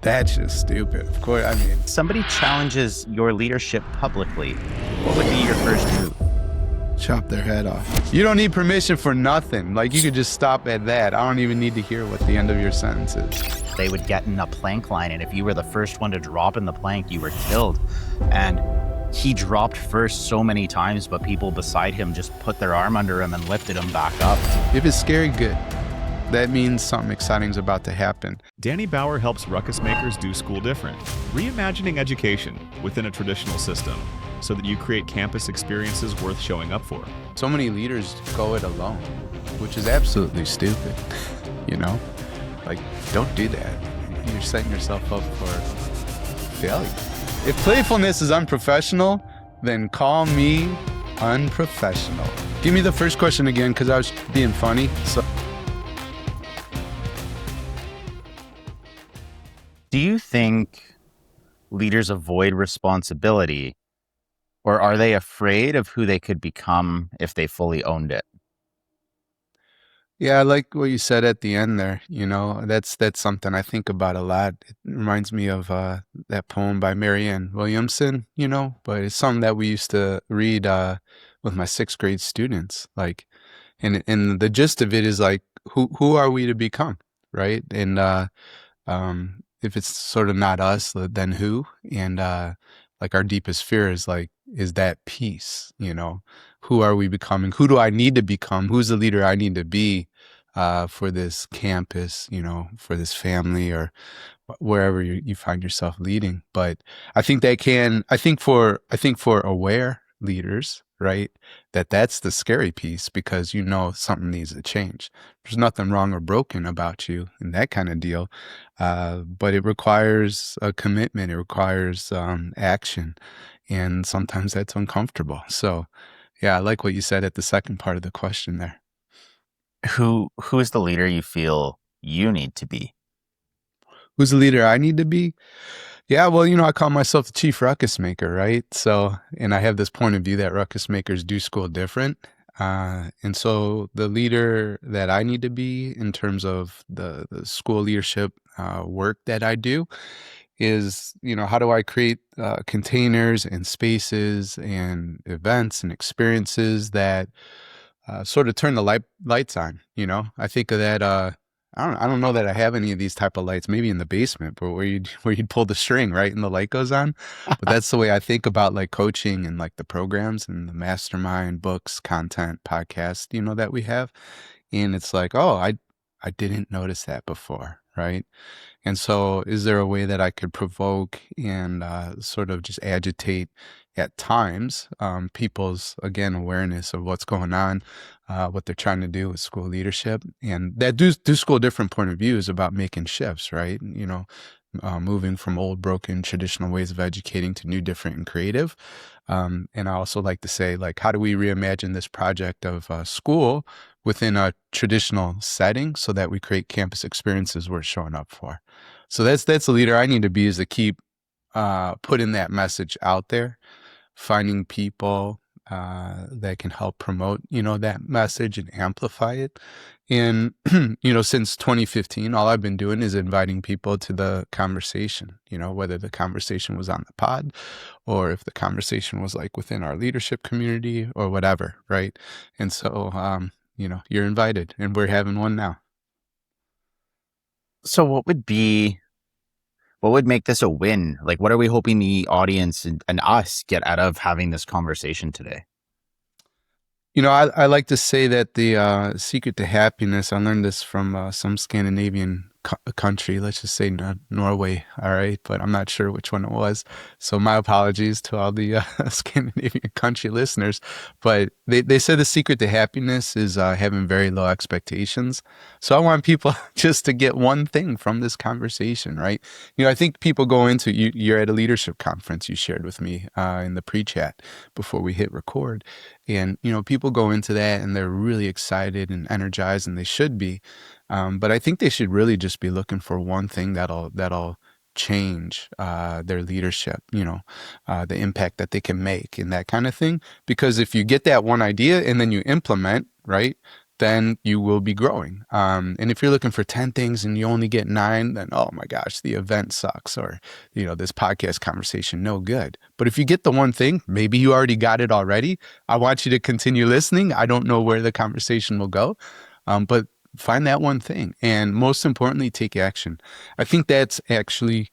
That's just stupid. Of course, I mean, Somebody challenges your leadership publicly. What would be your first move? chop their head off. You don't need permission for nothing. Like, you could just stop at that. I don't even need to hear what the end of your sentence is. They would get in a plank line, and if you were the first one to drop in the plank, you were killed. And he dropped first so many times, but people beside him just put their arm under him and lifted him back up. If it's scary, good. That means something exciting is about to happen. Danny Bauer helps ruckus makers do school different, reimagining education within a traditional system so that you create campus experiences worth showing up for. So many leaders go it alone, which is absolutely stupid. You know, like, don't do that. You're setting yourself up for failure. If playfulness is unprofessional, then call me unprofessional. Give me the first question again, because I was being funny. So, Do you think leaders avoid responsibility, or are they afraid of who they could become if they fully owned it? yeah, I like what you said at the end there. You know, that's something I think about a lot. It reminds me of that poem by Marianne Williamson, you know, but it's something that we used to read with my sixth grade students. Like, and the gist of it is like, who are we to become, right? And if it's sort of not us, then who? And like, our deepest fear is like, is that peace? You know, who are we becoming? Who do I need to become? Who's the leader I need to be for this campus? You know, for this family, or wherever you find yourself leading. But I think I think for aware leaders, right, that's the scary piece, because you know something needs to change. There's nothing wrong or broken about you and that kind of deal, but it requires a commitment. It requires action, and sometimes that's uncomfortable. So, yeah, I like what you said at the second part of the question there. Who is the leader you feel you need to be? Who's the leader I need to be? Yeah, well, you know, I call myself the chief ruckus maker, right? So, and I have this point of view that ruckus makers do school different. And so the leader that I need to be in terms of the school leadership work that I do is, you know, how do I create containers and spaces and events and experiences that sort of turn the lights on. You know, I think of that. I don't know that I have any of these type of lights. Maybe in the basement, but where you'd pull the string, right, and the light goes on. But that's the way I think about like coaching and like the programs and the mastermind books, content, podcast, you know, that we have. And it's like, oh, I didn't notice that before, right? And so, is there a way that I could provoke and sort of just agitate at times people's, again, awareness of what's going on, what they're trying to do with school leadership, and that do school different point of view is about making shifts, right? You know, moving from old, broken, traditional ways of educating to new, different, and creative. And I also like to say, like, how do we reimagine this project of school within a traditional setting so that we create campus experiences worth showing up for? So that's the leader I need to be, is to keep putting that message out there, finding people that can help promote, you know, that message and amplify it. And, you know, since 2015, all I've been doing is inviting people to the conversation, you know, whether the conversation was on the pod or if the conversation was like within our leadership community or whatever, right? And so, you know, you're invited, and we're having one now. So what would make this a win? Like, what are we hoping the audience and us get out of having this conversation today? You know, I like to say that the secret to happiness, I learned this from some Scandinavian country, let's just say Norway, all right? But I'm not sure which one it was. So my apologies to all the Scandinavian country listeners. But they said the secret to happiness is having very low expectations. So I want people just to get one thing from this conversation, right? You know, I think people go into, you're at a leadership conference you shared with me in the pre-chat before we hit record. And, you know, people go into that and they're really excited and energized, and they should be. But I think they should really just be looking for one thing that'll change their leadership, you know, the impact that they can make and that kind of thing. Because if you get that one idea and then you implement, right, then you will be growing. And if you're looking for 10 things and you only get 9, then, oh my gosh, the event sucks, or, this podcast conversation, no good. But if you get the one thing, maybe you already got it already. I want you to continue listening. I don't know where the conversation will go, but find that one thing. And most importantly, take action. I think that's actually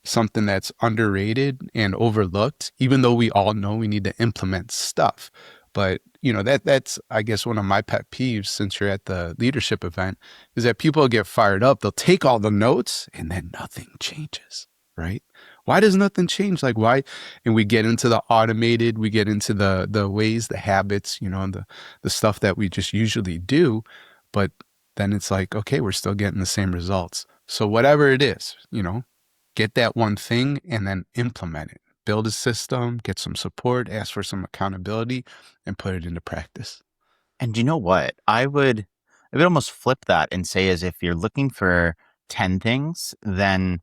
something that's underrated and overlooked, even though we all know we need to implement stuff. But that's I guess one of my pet peeves, since you're at the leadership event, is that people get fired up. They'll take all the notes and then nothing changes, right? Why does nothing change? Like, why? And we get into the automated, we get into the ways, the habits, the stuff that we just usually do. But then it's like, okay, we're still getting the same results. So whatever it is, get that one thing and then implement it. Build a system, get some support, ask for some accountability, and put it into practice. And you know what? I would almost flip that and say, as if you're looking for 10 things, then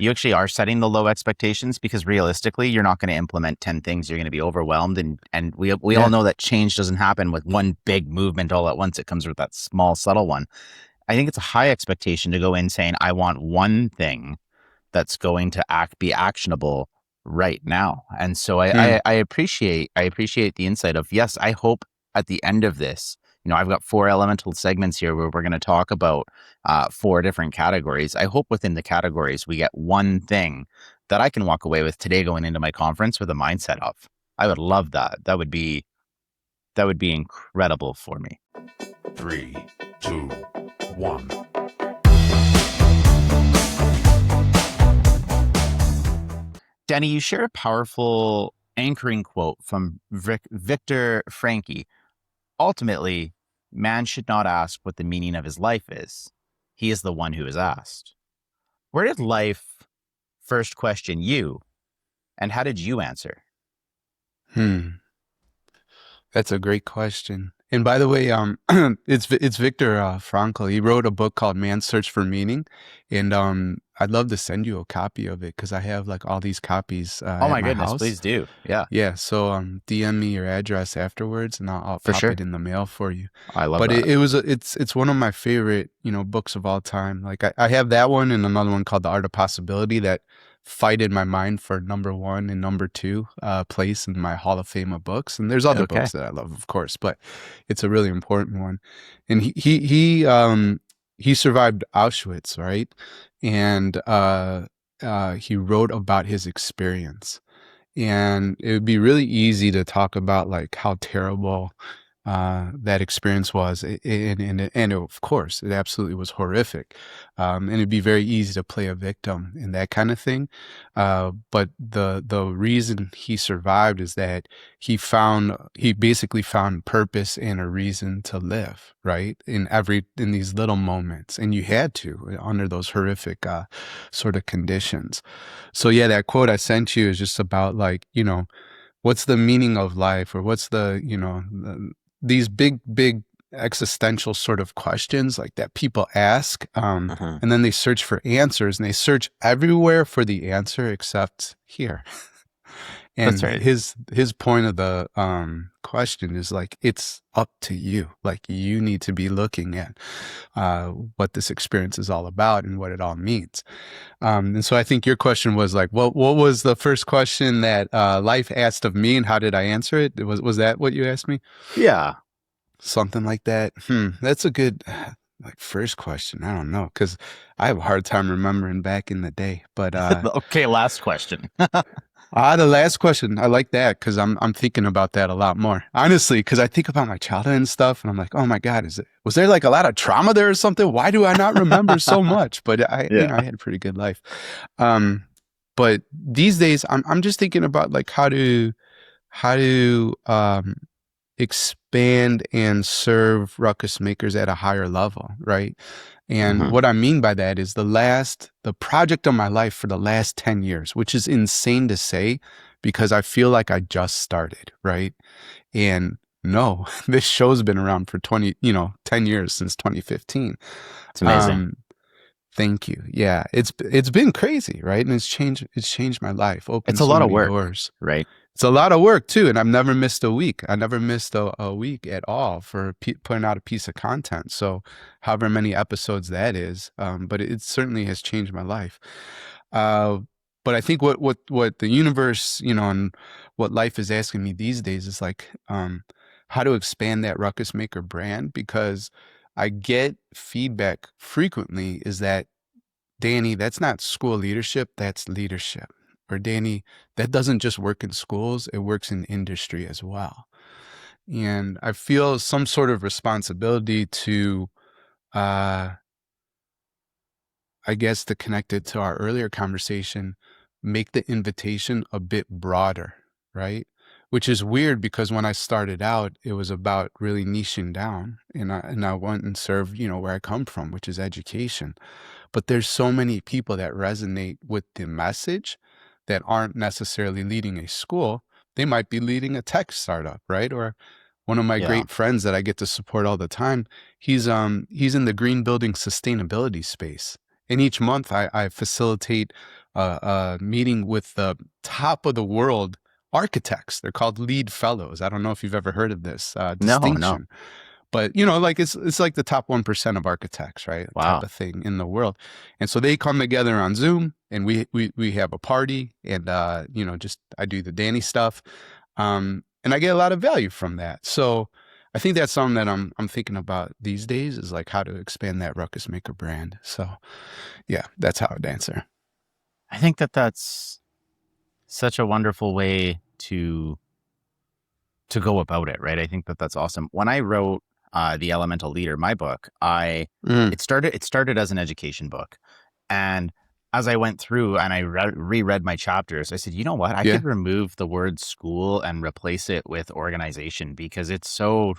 you actually are setting the low expectations, because realistically, you're not going to implement 10 things. You're going to be overwhelmed. And we all know that change doesn't happen with one big movement all at once. It comes with that small, subtle one. I think it's a high expectation to go in saying, I want one thing that's going to be actionable right now. And so I appreciate the insight of, yes, I hope at the end of this, I've got 4 elemental segments here where we're going to talk about 4 different categories. I hope within the categories we get one thing that I can walk away with today going into my conference with a mindset of. I would love that. That would be incredible for me. 3, 2, 1. Danny, you share a powerful anchoring quote from Viktor Frankl. Ultimately, man should not ask what the meaning of his life is. He is the one who is asked. Where did life first question you, and how did you answer? That's a great question. And by the way, it's Viktor Frankl. He wrote a book called Man's Search for Meaning, and I'd love to send you a copy of it, because I have like all these copies oh my at goodness, house. Please do. Yeah. So DM me your address afterwards, and I'll For pop sure. it in the mail for you. I love But that. it's one of my favorite books of all time. Like I have that one and another one called The Art of Possibility that fight in my mind for number 1 and number 2 place in my Hall of Fame of books. And there's other books that I love, of course, but it's a really important one. And he survived Auschwitz, right? And he wrote about his experience. And it would be really easy to talk about like how terrible that experience was, and of course it absolutely was horrific, and it'd be very easy to play a victim and that kind of thing, but the reason he survived is that he basically found purpose and a reason to live, right, in these little moments, and you had to under those horrific sort of conditions. So yeah, that quote I sent you is just about like, what's the meaning of life, or what's these big existential sort of questions like that people ask, and then they search for answers, and they search everywhere for the answer except here. And That's right. his point of the question is like, it's up to you. Like, you need to be looking at what this experience is all about and what it all means. And so I think your question was like, what was the first question that life asked of me, and how did I answer it? Was that what you asked me? Yeah. Something like that. That's a good first question. I don't know, because I have a hard time remembering back in the day. But okay, last question. the last question, I like that, because I'm thinking about that a lot more, honestly, because I think about my childhood and stuff, and I'm like, oh my God, was there like a lot of trauma there or something? Why do I not remember so much? But I had a pretty good life. But these days, I'm just thinking about like how to expand and serve ruckus makers at a higher level, right? And what I mean by that is the project of my life for the last 10 years, which is insane to say, because I feel like I just started, right? And no, this show's been around for 10 years, since 2015. It's amazing. Thank you. Yeah, it's been crazy, right? And it's changed my life. Opened It's a so lot of many work, doors. right? It's a lot of work too, and I've never missed a week. I never missed a week at all for putting out a piece of content. So, however many episodes that is, but it certainly has changed my life. Uh, but I think what the universe, and what life is asking me these days is like, how to expand that Ruckus Maker brand, because I get feedback frequently is that, Danny, that's not school leadership, that's leadership. Or Danny, that doesn't just work in schools, it works in industry as well. And I feel some sort of responsibility to, I guess, to connect it to our earlier conversation, make the invitation a bit broader, right? Which is weird because when I started out, it was about really niching down, and I went and served, where I come from, which is education. But there's so many people that resonate with the message that aren't necessarily leading a school. They might be leading a tech startup, right? Or one of my Yeah. great friends that I get to support all the time, he's in the green building sustainability space. And each month I facilitate a meeting with the top of the world architects. They're called LEED fellows. I don't know if you've ever heard of this No. distinction. But like it's like the top 1% of architects, right? Type Wow. of thing in the world. And so they come together on Zoom, and we have a party, and just I do the Danny stuff. And I get a lot of value from that. So I think that's something that I'm thinking about these days, is like how to expand that Ruckus Maker brand. So yeah, that's how I'd answer. I think that's such a wonderful way to go about it, right? I think that's awesome. When I wrote the Elemental Leader, my book, it started as an education book, and as I went through and I reread my chapters, I said, you know what? I Yeah. could remove the word school and replace it with organization, because it's so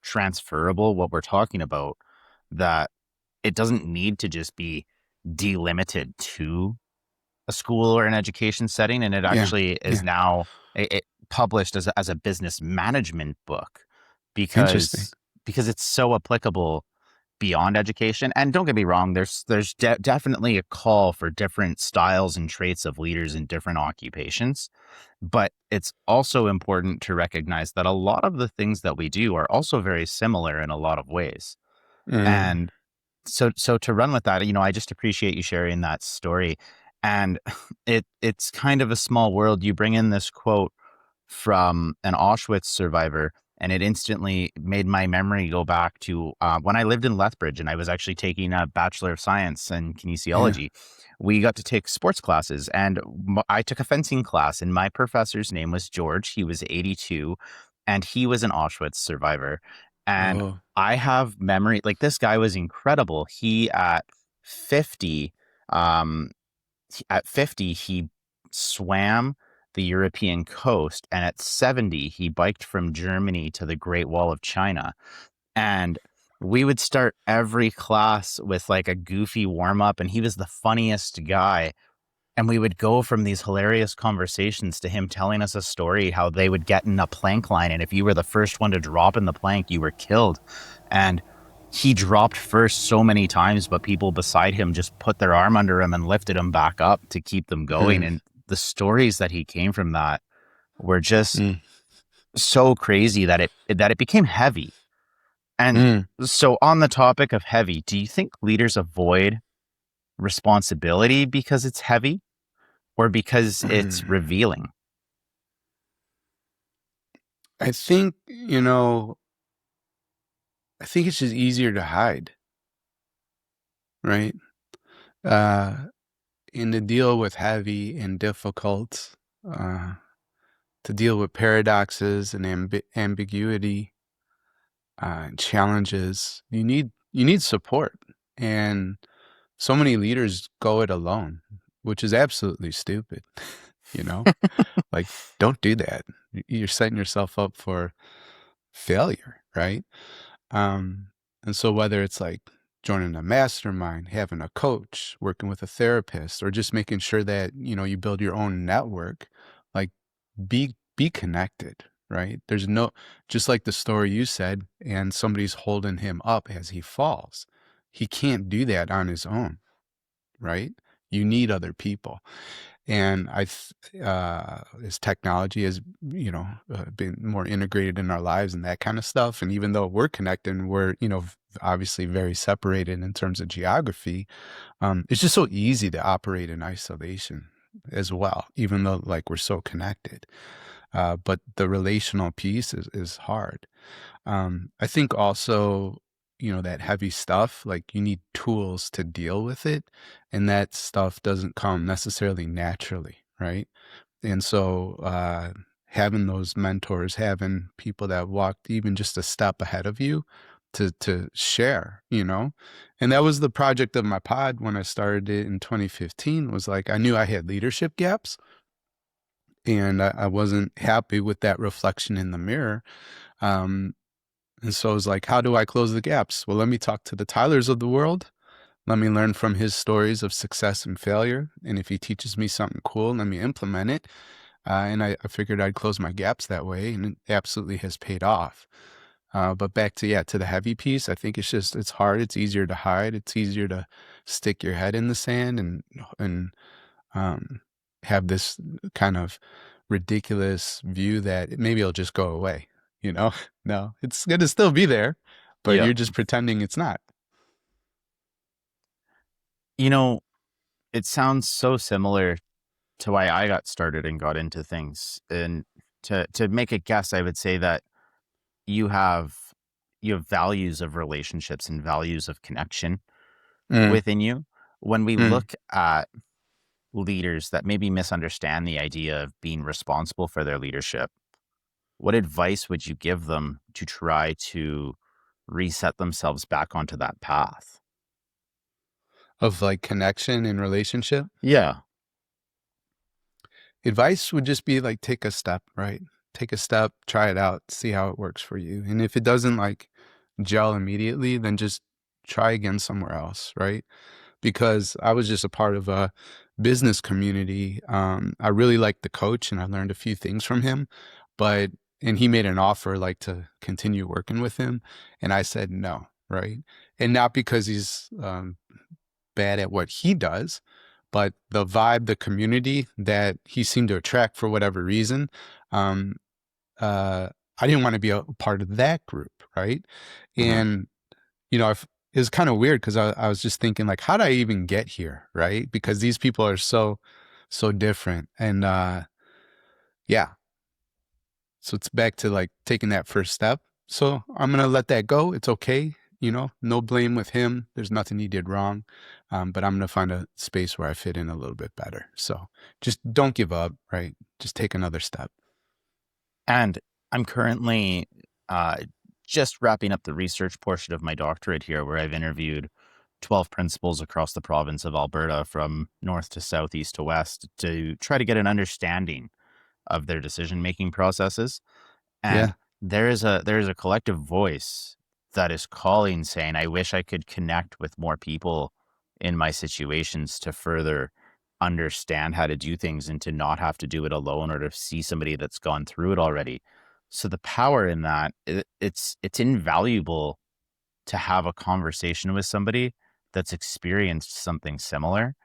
transferable what we're talking about that it doesn't need to just be delimited to a school or an education setting. And it Yeah. actually is Yeah. now published as a business management book Interesting. because it's so applicable beyond education. And don't get me wrong, there's definitely a call for different styles and traits of leaders in different occupations. But it's also important to recognize that a lot of the things that we do are also very similar in a lot of ways. Mm. And so to run with that, I just appreciate you sharing that story. And it's kind of a small world. You bring in this quote from an Auschwitz survivor, and it instantly made my memory go back to when I lived in Lethbridge, and I was actually taking a Bachelor of Science in Yeah. kinesiology. We got to take sports classes, and I took a fencing class, and my professor's name was George. He was 82, and he was an Auschwitz survivor. And Oh. I have memory, like, this guy was incredible. He, 50, um, at 50, he swam the European coast, and at 70, he biked from Germany to the Great Wall of China. And we would start every class with like a goofy warm up, and he was the funniest guy. And we would go from these hilarious conversations to him telling us a story how they would get in a plank line, and if you were the first one to drop in the plank, you were killed. And he dropped first so many times, but people beside him just put their arm under him and lifted him back up to keep them going. Mm. And the stories that he came from that were just Mm. so crazy that it became heavy. And Mm. so on the topic of heavy, do you think leaders avoid responsibility because it's heavy, or because it's Mm. revealing? I think, it's just easier to hide, right? And to deal with heavy and difficult, to deal with paradoxes and ambiguity, and challenges, you need support. And so many leaders go it alone, which is absolutely stupid. Like, don't do that. You're setting yourself up for failure, right? And so whether it's like joining a mastermind, having a coach, working with a therapist, or just making sure that, you build your own network, like be connected, right? There's no, just like the story you said, and somebody's holding him up as he falls. He can't do that on his own, right? You need other people. And as technology has, been more integrated in our lives and that kind of stuff. And even though we're connected and we're, obviously very separated in terms of geography, it's just so easy to operate in isolation as well, even though like we're so connected. But the relational piece is hard. I think also, that heavy stuff, like you need tools to deal with it. And that stuff doesn't come necessarily naturally, right? And so, having those mentors, having people that walked even just a step ahead of you to share, and that was the project of my pod when I started it in 2015, was like, I knew I had leadership gaps and I wasn't happy with that reflection in the mirror. Um, and so I was like, how do I close the gaps? Well, let me talk to the Tylers of the world. Let me learn from his stories of success and failure. And if he teaches me something cool, let me implement it. And I figured I'd close my gaps that way, and it absolutely has paid off. But back to, to the heavy piece, I think it's hard. It's easier to hide. It's easier to stick your head in the sand and um, have this kind of ridiculous view that maybe it'll just go away. No, it's going to still be there, but Yeah. you're just pretending it's not. It sounds so similar to why I got started and got into things. And to make a guess, I would say that you have values of relationships and values of connection Mm, within you. When we mm. look at leaders that maybe misunderstand the idea of being responsible for their leadership, what advice would you give them to try to reset themselves back onto that path? Of like connection and relationship. Yeah. Advice would just be like, take a step, right? Take a step, try it out, see how it works for you. And if it doesn't like gel immediately, then just try again somewhere else, right? Because I was just a part of a business community. I really liked the coach and I learned a few things from him, and he made an offer like to continue working with him. And I said no, right? And not because he's bad at what he does, but the vibe, the community that he seemed to attract for whatever reason, um, I didn't want to be a part of that group, right? Mhm. And it was kind of weird because I was just thinking like, how did I even get here, right? Because these people are so different, and yeah, so it's back to like taking that first step. So I'm gonna let that go. It's okay. No blame with him. There's nothing he did wrong. But I'm gonna find a space where I fit in a little bit better. So just don't give up, right? Just take another step. And I'm currently uh, just wrapping up the research portion of my doctorate here, where I've interviewed 12 principals across the province of Alberta from north to south, east to west, to try to get an understanding of their decision-making processes. Yeah. And there is a collective voice that is calling, saying, I wish I could connect with more people in my situations to further understand how to do things and to not have to do it alone, or to see somebody that's gone through it already. So the power in that, it's invaluable to have a conversation with somebody that's experienced something similar,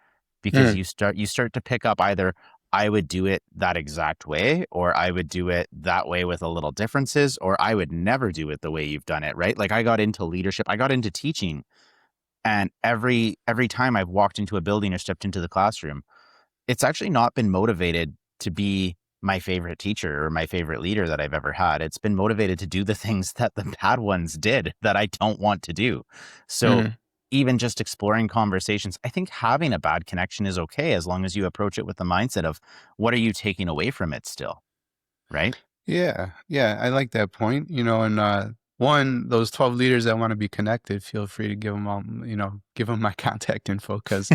because Mm, you start to pick up, either I would do it that exact way, or I would do it that way with a little differences, or I would never do it the way you've done it, right? Like, I got into leadership, I got into teaching, and every time I've walked into a building or stepped into the classroom, it's actually not been motivated to be my favorite teacher or my favorite leader that I've ever had. It's been motivated to do the things that the bad ones did that I don't want to do. So mm. even just exploring conversations, I think having a bad connection is okay, as long as you approach it with the mindset of, what are you taking away from it still? Right? Yeah, yeah, I like that point. And those 12 leaders that want to be connected, feel free to give them all, give them my contact info because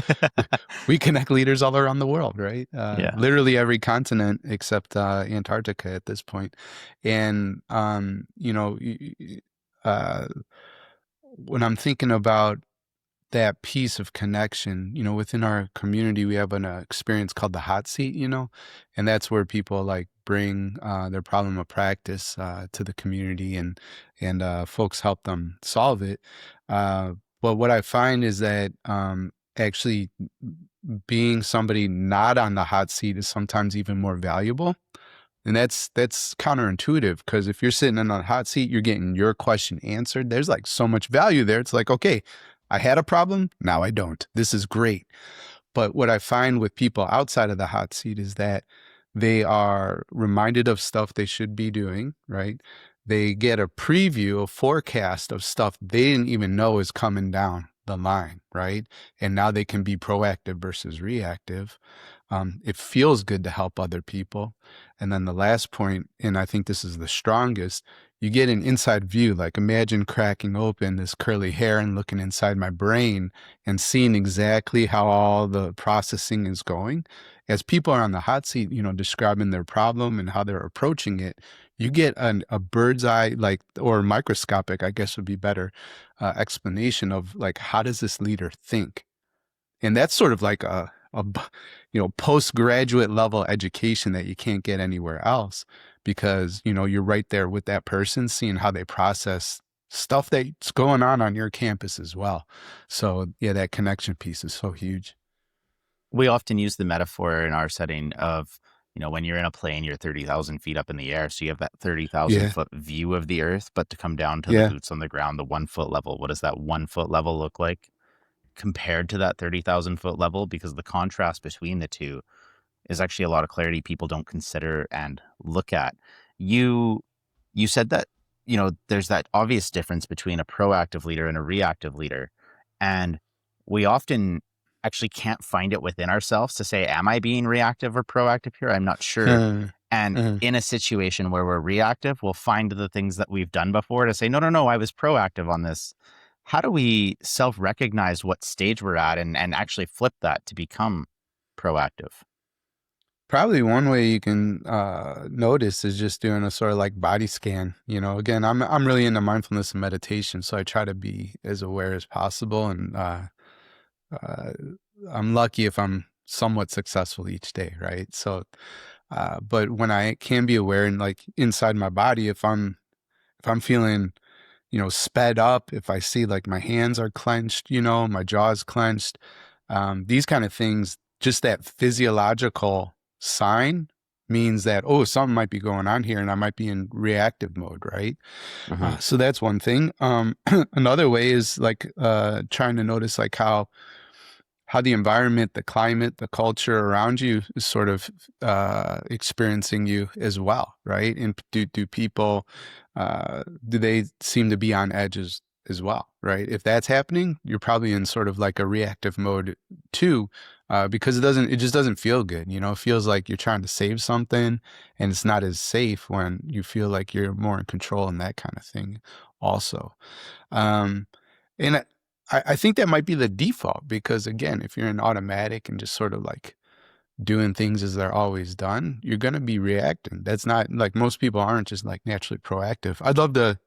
we connect leaders all around the world, right? Yeah. Literally every continent except Antarctica at this point. And uh, when I'm thinking about that piece of connection, within our community, we have an experience called the hot seat, and that's where people like bring their problem of practice to the community, and folks help them solve it. But what I find is that actually being somebody not on the hot seat is sometimes even more valuable. And that's counterintuitive, because if you're sitting in a hot seat, you're getting your question answered. There's like so much value there. It's like, okay, I had a problem, now I don't. This is great. But what I find with people outside of the hot seat is that they are reminded of stuff they should be doing, right? They get a preview, a forecast of stuff they didn't even know is coming down the line, right? And now they can be proactive versus reactive. It feels good to help other people. And then the last point, and I think this is the strongest, you get an inside view. Like, imagine cracking open this curly hair and looking inside my brain and seeing exactly how all the processing is going. As people are on the hot seat, describing their problem and how they're approaching it, you get a bird's eye, like, or microscopic, I guess would be better, explanation of like, how does this leader think? And that's sort of like a postgraduate level education that you can't get anywhere else, because, you're right there with that person, seeing how they process stuff that's going on your campus as well. So yeah, that connection piece is so huge. We often use the metaphor in our setting of, when you're in a plane, you're 30,000 feet up in the air. So you have that 30,000 Yeah. foot view of the earth, but to come down to the Yeah. boots on the ground, the 1 foot level, what does that 1 foot level look like compared to that 30,000 foot level? Because the contrast between the two is actually a lot of clarity people don't consider and look at. You said that, there's that obvious difference between a proactive leader and a reactive leader. And we often actually can't find it within ourselves to say, am I being reactive or proactive here? I'm not sure. And in a situation where we're reactive, we'll find the things that we've done before to say, no, I was proactive on this. How do we self-recognize what stage we're at and actually flip that to become proactive? Probably one way you can notice is just doing a sort of like body scan. Again, I'm really into mindfulness and meditation, so I try to be as aware as possible. And I'm lucky if I'm somewhat successful each day, right? So, but when I can be aware and like inside my body, if I'm feeling, sped up, if I see like my hands are clenched, my jaw's clenched, these kind of things, just that physiological sign means that, oh, something might be going on here and I might be in reactive mode, right? So that's one thing. Another way is like trying to notice like how the environment, the climate, the culture around you is sort of experiencing you as well, right? And do people, do they seem to be on edges as well, right? If that's happening, you're probably in sort of like a reactive mode too, because it just doesn't feel good. It feels like you're trying to save something and it's not as safe when you feel like you're more in control and that kind of thing also. And I think that might be the default, because again, if you're in automatic and just sort of like doing things as they're always done, you're going to be reacting. That's not like, most people aren't just like naturally proactive. I'd love to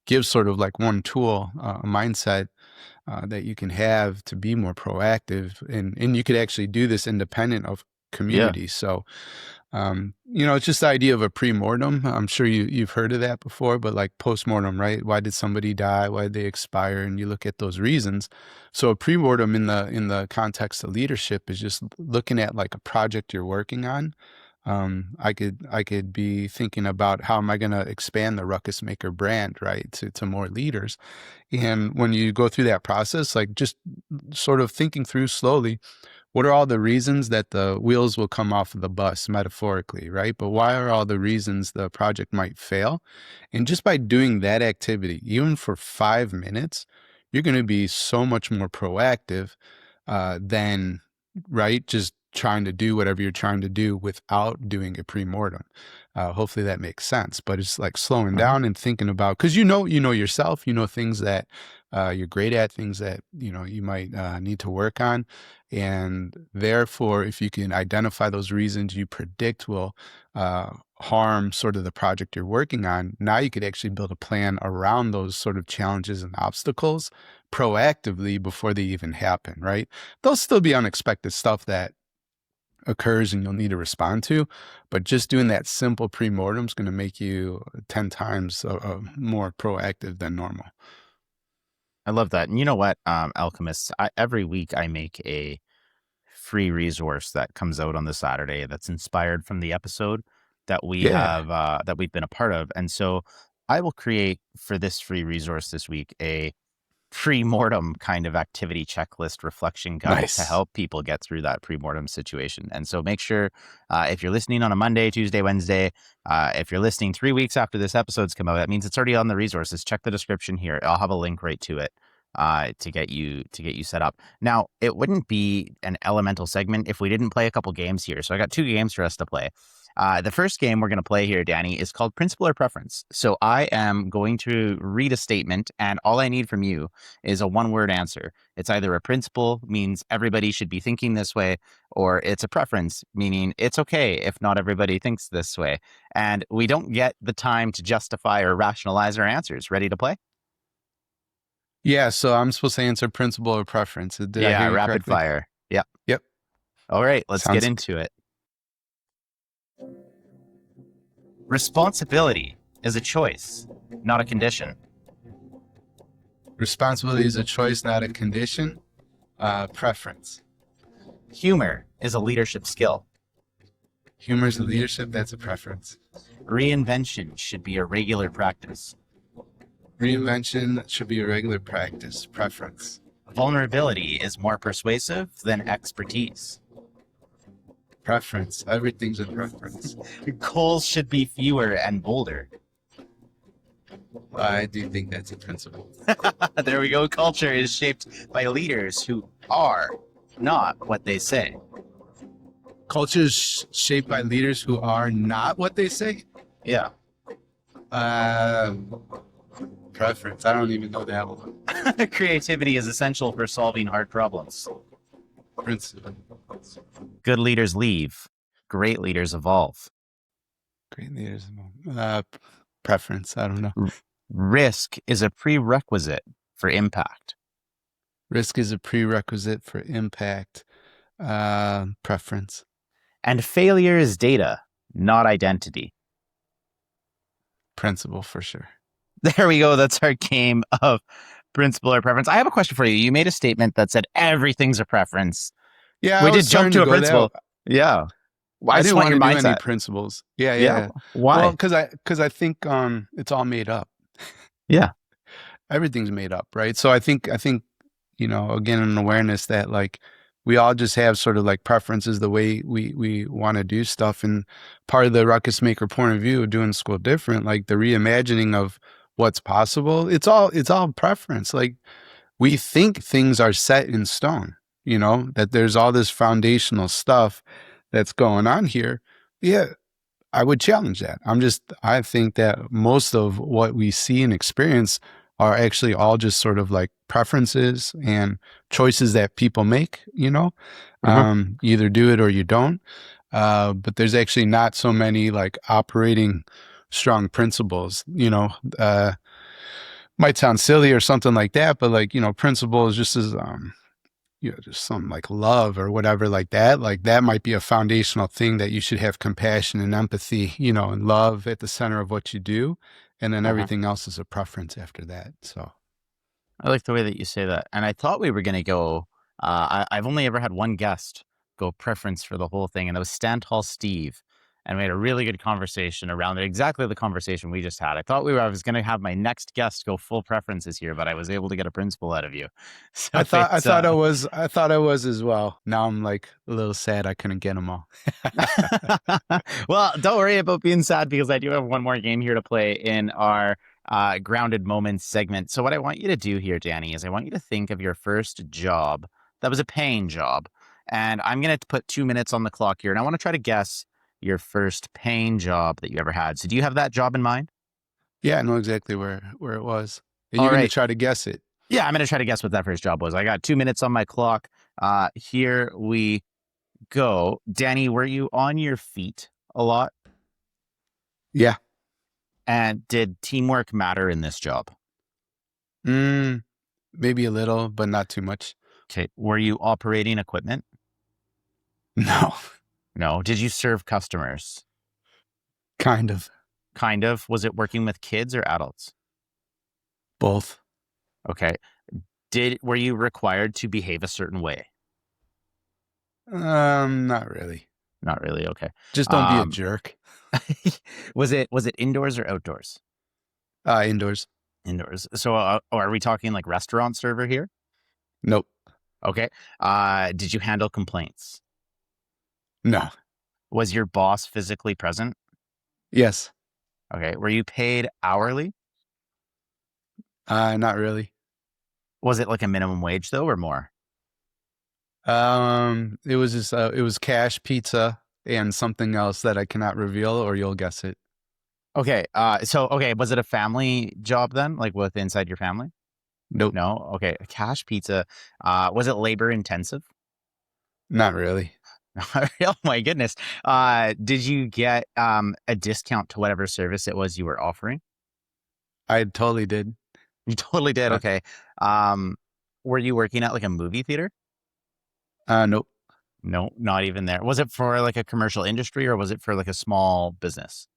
give sort of like one tool, a mindset that you can have to be more proactive. And you could actually do this independent of community. So, it's just the idea of a pre-mortem. I'm sure you've heard of that before, but like post-mortem, right? Why did somebody die? Why did they expire? And you look at those reasons. So a pre-mortem in the context of leadership is just looking at like a project you're working on. I could be thinking about, how am I going to expand the Ruckus Maker brand, right, to more leaders? And when you go through that process, like just sort of thinking through slowly, what are all the reasons that the wheels will come off of the bus, metaphorically, right? But why are all the reasons the project might fail? And just by doing that activity, even for 5 minutes, you're going to be so much more proactive than, right, just trying to do whatever you're trying to do without doing a pre-mortem. Hopefully that makes sense. But it's like slowing down and thinking about, because you know yourself, things that you're great at, things that you might need to work on. And therefore, if you can identify those reasons you predict will harm sort of the project you're working on, now you could actually build a plan around those sort of challenges and obstacles proactively before they even happen, right? There'll still be unexpected stuff that occurs and you'll need to respond to, but just doing that simple pre-mortem is going to make you 10 times more proactive than normal. I love that. And you know what, alchemists, every week I make a free resource that comes out on the Saturday that's inspired from the episode that we Yeah. have that we've been a part of. And so I will create for this free resource this week a pre-mortem kind of activity checklist reflection guide to Nice. help people get through that pre-mortem situation. And so make sure if you're listening on a Monday, Tuesday, Wednesday, if you're listening 3 weeks after this episode's come out, that means it's already on the resources. Check the description here. I'll have a link right to it to get you set up. Now, it wouldn't be an elemental segment if we didn't play a couple games here. So I got 2 games for us to play. The first game we're going to play here, Danny, is called Principle or Preference. So I am going to read a statement, and all I need from you is a 1-word answer. It's either a principle, means everybody should be thinking this way, or it's a preference, meaning it's okay if not everybody thinks this way. And we don't get the time to justify or rationalize our answers. Ready to play? Yeah, so I'm supposed to answer principle or preference. Did I Yeah, hear you rapid correctly? fire. Yep. Yep. All right, let's Sounds get into it. Responsibility is a choice, not a condition. Responsibility is a choice, not a condition. Preference. Humor is a leadership skill. Humor is a leadership, that's a preference. Reinvention should be a regular practice. Reinvention should be a regular practice. Preference. Vulnerability is more persuasive than expertise. Preference. Everything's a preference. Goals should be fewer and bolder. I do think that's a principle. There we go. Culture is shaped by leaders who are not what they say. Culture is shaped by leaders who are not what they say. Yeah. Preference. I don't even know that one. Creativity is essential for solving hard problems. Principle. Good leaders leave. Great leaders evolve. Great leaders. Preference. I don't know. Risk is a prerequisite for impact. Risk is a prerequisite for impact. Preference. And failure is data, not identity. Principle for sure. There we go. That's our game of principle or preference. I have a question for you. You made a statement that said everything's a preference. Yeah, We I was did jump starting to a go principle. Yeah. I didn't want to do any mindset. principles. Yeah. Why? Well, because I think it's all made up. Yeah. Everything's made up, right? So I think again, an awareness that like we all just have sort of like preferences the way we want to do stuff, and part of the ruckus maker point of view of doing school different, like the reimagining of what's possible. It's all preference. Like we think things are set in stone. That there's all this foundational stuff that's going on here. Yeah, I would challenge that. I think that most of what we see and experience are actually all just sort of like preferences and choices that people make, either do it or you don't. But there's actually not so many like operating strong principles, might sound silly or something like that, but like, principles just as, just something like love or whatever like that might be a foundational thing that you should have compassion and empathy, and love at the center of what you do. And then everything else is a preference after that. So I like the way that you say that. And I thought we were going to go, I've only ever had one guest go preference for the whole thing. And that was Stantal Steve. And we had a really good conversation around it. Exactly the conversation we just had. I thought I was going to have my next guest go full preferences here, but I was able to get a principle out of you. So I thought I was as well. Now I'm like a little sad I couldn't get them all. Well, don't worry about being sad because I do have one more game here to play in our grounded moments segment. So what I want you to do here, Danny, is I want you to think of your first job that was a paying job. And I'm going to put 2 minutes on the clock here. And I want to try to guess your first paying job that you ever had. So do you have that job in mind? Yeah, I know exactly where it was. And All you're going right. to try to guess it. Yeah, I'm going to try to guess what that first job was. I got 2 minutes on my clock. Here we go. Danny, were you on your feet a lot? Yeah. And did teamwork matter in this job? Maybe a little, but not too much. Okay. Were you operating equipment? No. No. Did you serve customers? Kind of. Kind of. Was it working with kids or adults? Both. Okay. Were you required to behave a certain way? Not really. Not really. Okay. Just don't be a Um, jerk. was it indoors or outdoors? Indoors. Indoors. So are we talking like restaurant server here? Nope. Okay. Did you handle complaints? No. Was your boss physically present? Yes. Okay. Were you paid hourly? Not really. Was it like a minimum wage though, or more? It was just it was cash, pizza, and something else that I cannot reveal, or you'll guess it. Okay. Okay. Was it a family job then, like with inside your family? Nope. No. Okay. Cash pizza. Was it labor intensive? Not really. Oh my goodness. Did you get a discount to whatever service it was you were offering? I totally did. You totally did. Uh, Okay. Were you working at like a movie theater? Nope. No, not even there. Was it for like a commercial industry or was it for like a small business?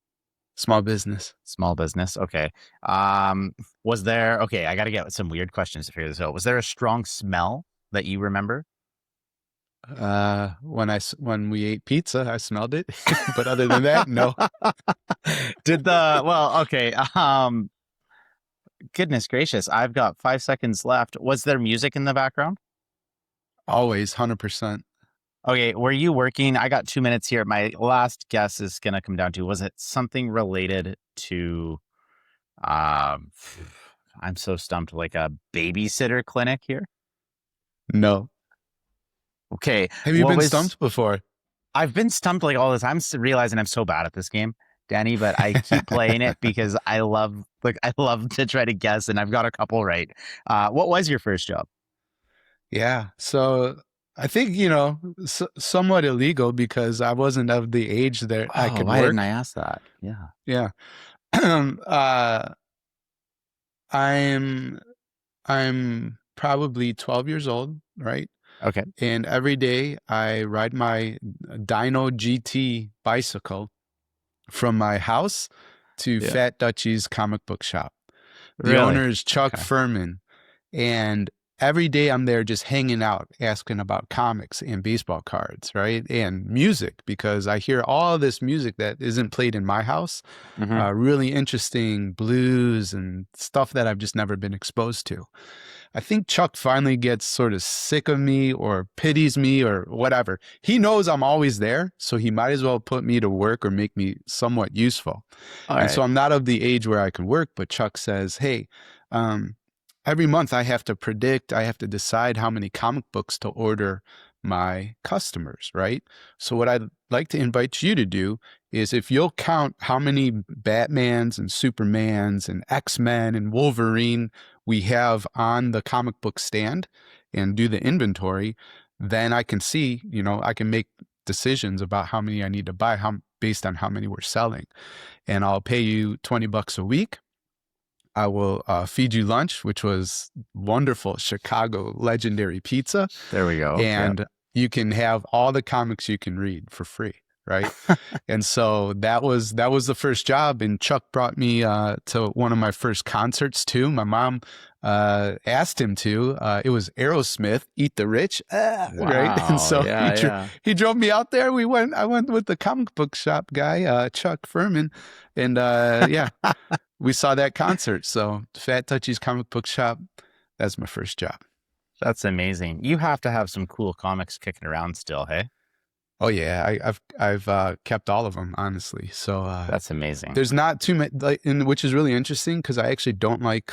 Small business. Small business. Okay. Was there, okay, I got to get some weird questions to figure this out. Was there a strong smell that you remember? When we ate pizza, I smelled it, but other than that, no. Okay. Goodness gracious. I've got 5 seconds left. Was there music in the background? Always 100%. Okay. Were you working? I got 2 minutes here. My last guess is going to come down to, was it something related to, um, I'm so stumped, like a babysitter clinic here? No. Okay. Have you been stumped before? I've been stumped like all the time. I'm realizing I'm so bad at this game, Danny, but I keep playing it because I love to try to guess, and I've got a couple right. What was your first job? Yeah. So I think, somewhat illegal because I wasn't of the age that I could why work. didn't I ask that? Yeah. Yeah. I'm probably 12 years old, right? Okay. And every day I ride my Dyno GT bicycle from my house to Yeah. Fat Dutchie's comic book shop. The Really? owner is Chuck Okay. Furman. And every day I'm there just hanging out, asking about comics and baseball cards, right? And music, because I hear all this music that isn't played in my house. Mhm. Really interesting blues and stuff that I've just never been exposed to. I think Chuck finally gets sort of sick of me or pities me or whatever. He knows I'm always there, so he might as well put me to work or make me somewhat useful. All And right. so I'm not of the age where I can work, but Chuck says, hey, every month I have to decide how many comic books to order my customers, right? So what I'd like to invite you to do is if you'll count how many Batmans and Supermans and X-Men and Wolverine we have on the comic book stand and do the inventory, then I can see, I can make decisions about how many I need to buy based on how many we're selling. And I'll pay you $20 a week. I will feed you lunch, which was wonderful Chicago legendary pizza. There we go. And you can have all the comics you can read for free, right? And so that was the first job. And Chuck brought me to one of my first concerts too. My mom asked him to. It was Aerosmith, Eat the Rich, right? And so he drove me out there. I went with the comic book shop guy, Chuck Furman, and we saw that concert. So Fat Touchy's comic book shop, that's my first job. That's amazing. You have to have some cool comics kicking around still, hey? Oh yeah, I've kept all of them, honestly. So that's amazing. There's not too many, which is really interesting because I actually don't like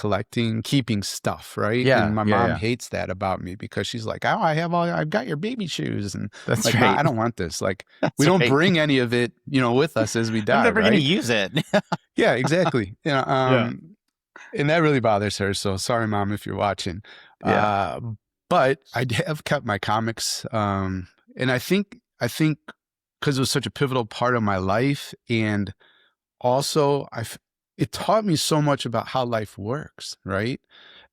keeping stuff, right? Yeah. And my mom hates that about me because she's like, "Oh, I've got your baby shoes," and that's like, right. I don't want this. Like, we don't bring any of it, with us as we die. I'm never right? gonna use it. Yeah, exactly. And that really bothers her. So sorry, Mom, if you're watching. Yeah. But I have kept my comics, and I think because it was such a pivotal part of my life, and also it taught me so much about how life works, right?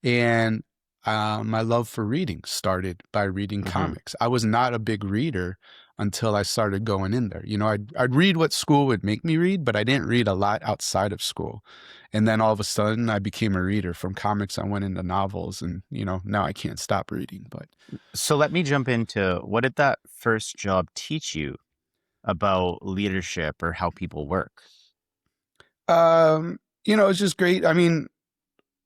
And my love for reading started by reading comics. I was not a big reader until I started going in there. You know, I'd read what school would make me read, but I didn't read a lot outside of school. And then all of a sudden I became a reader. From comics, I went into novels, and, you know, now I can't stop reading. But So let me jump into, what did that first job teach you about leadership or how people work? you know, it's just great. I mean,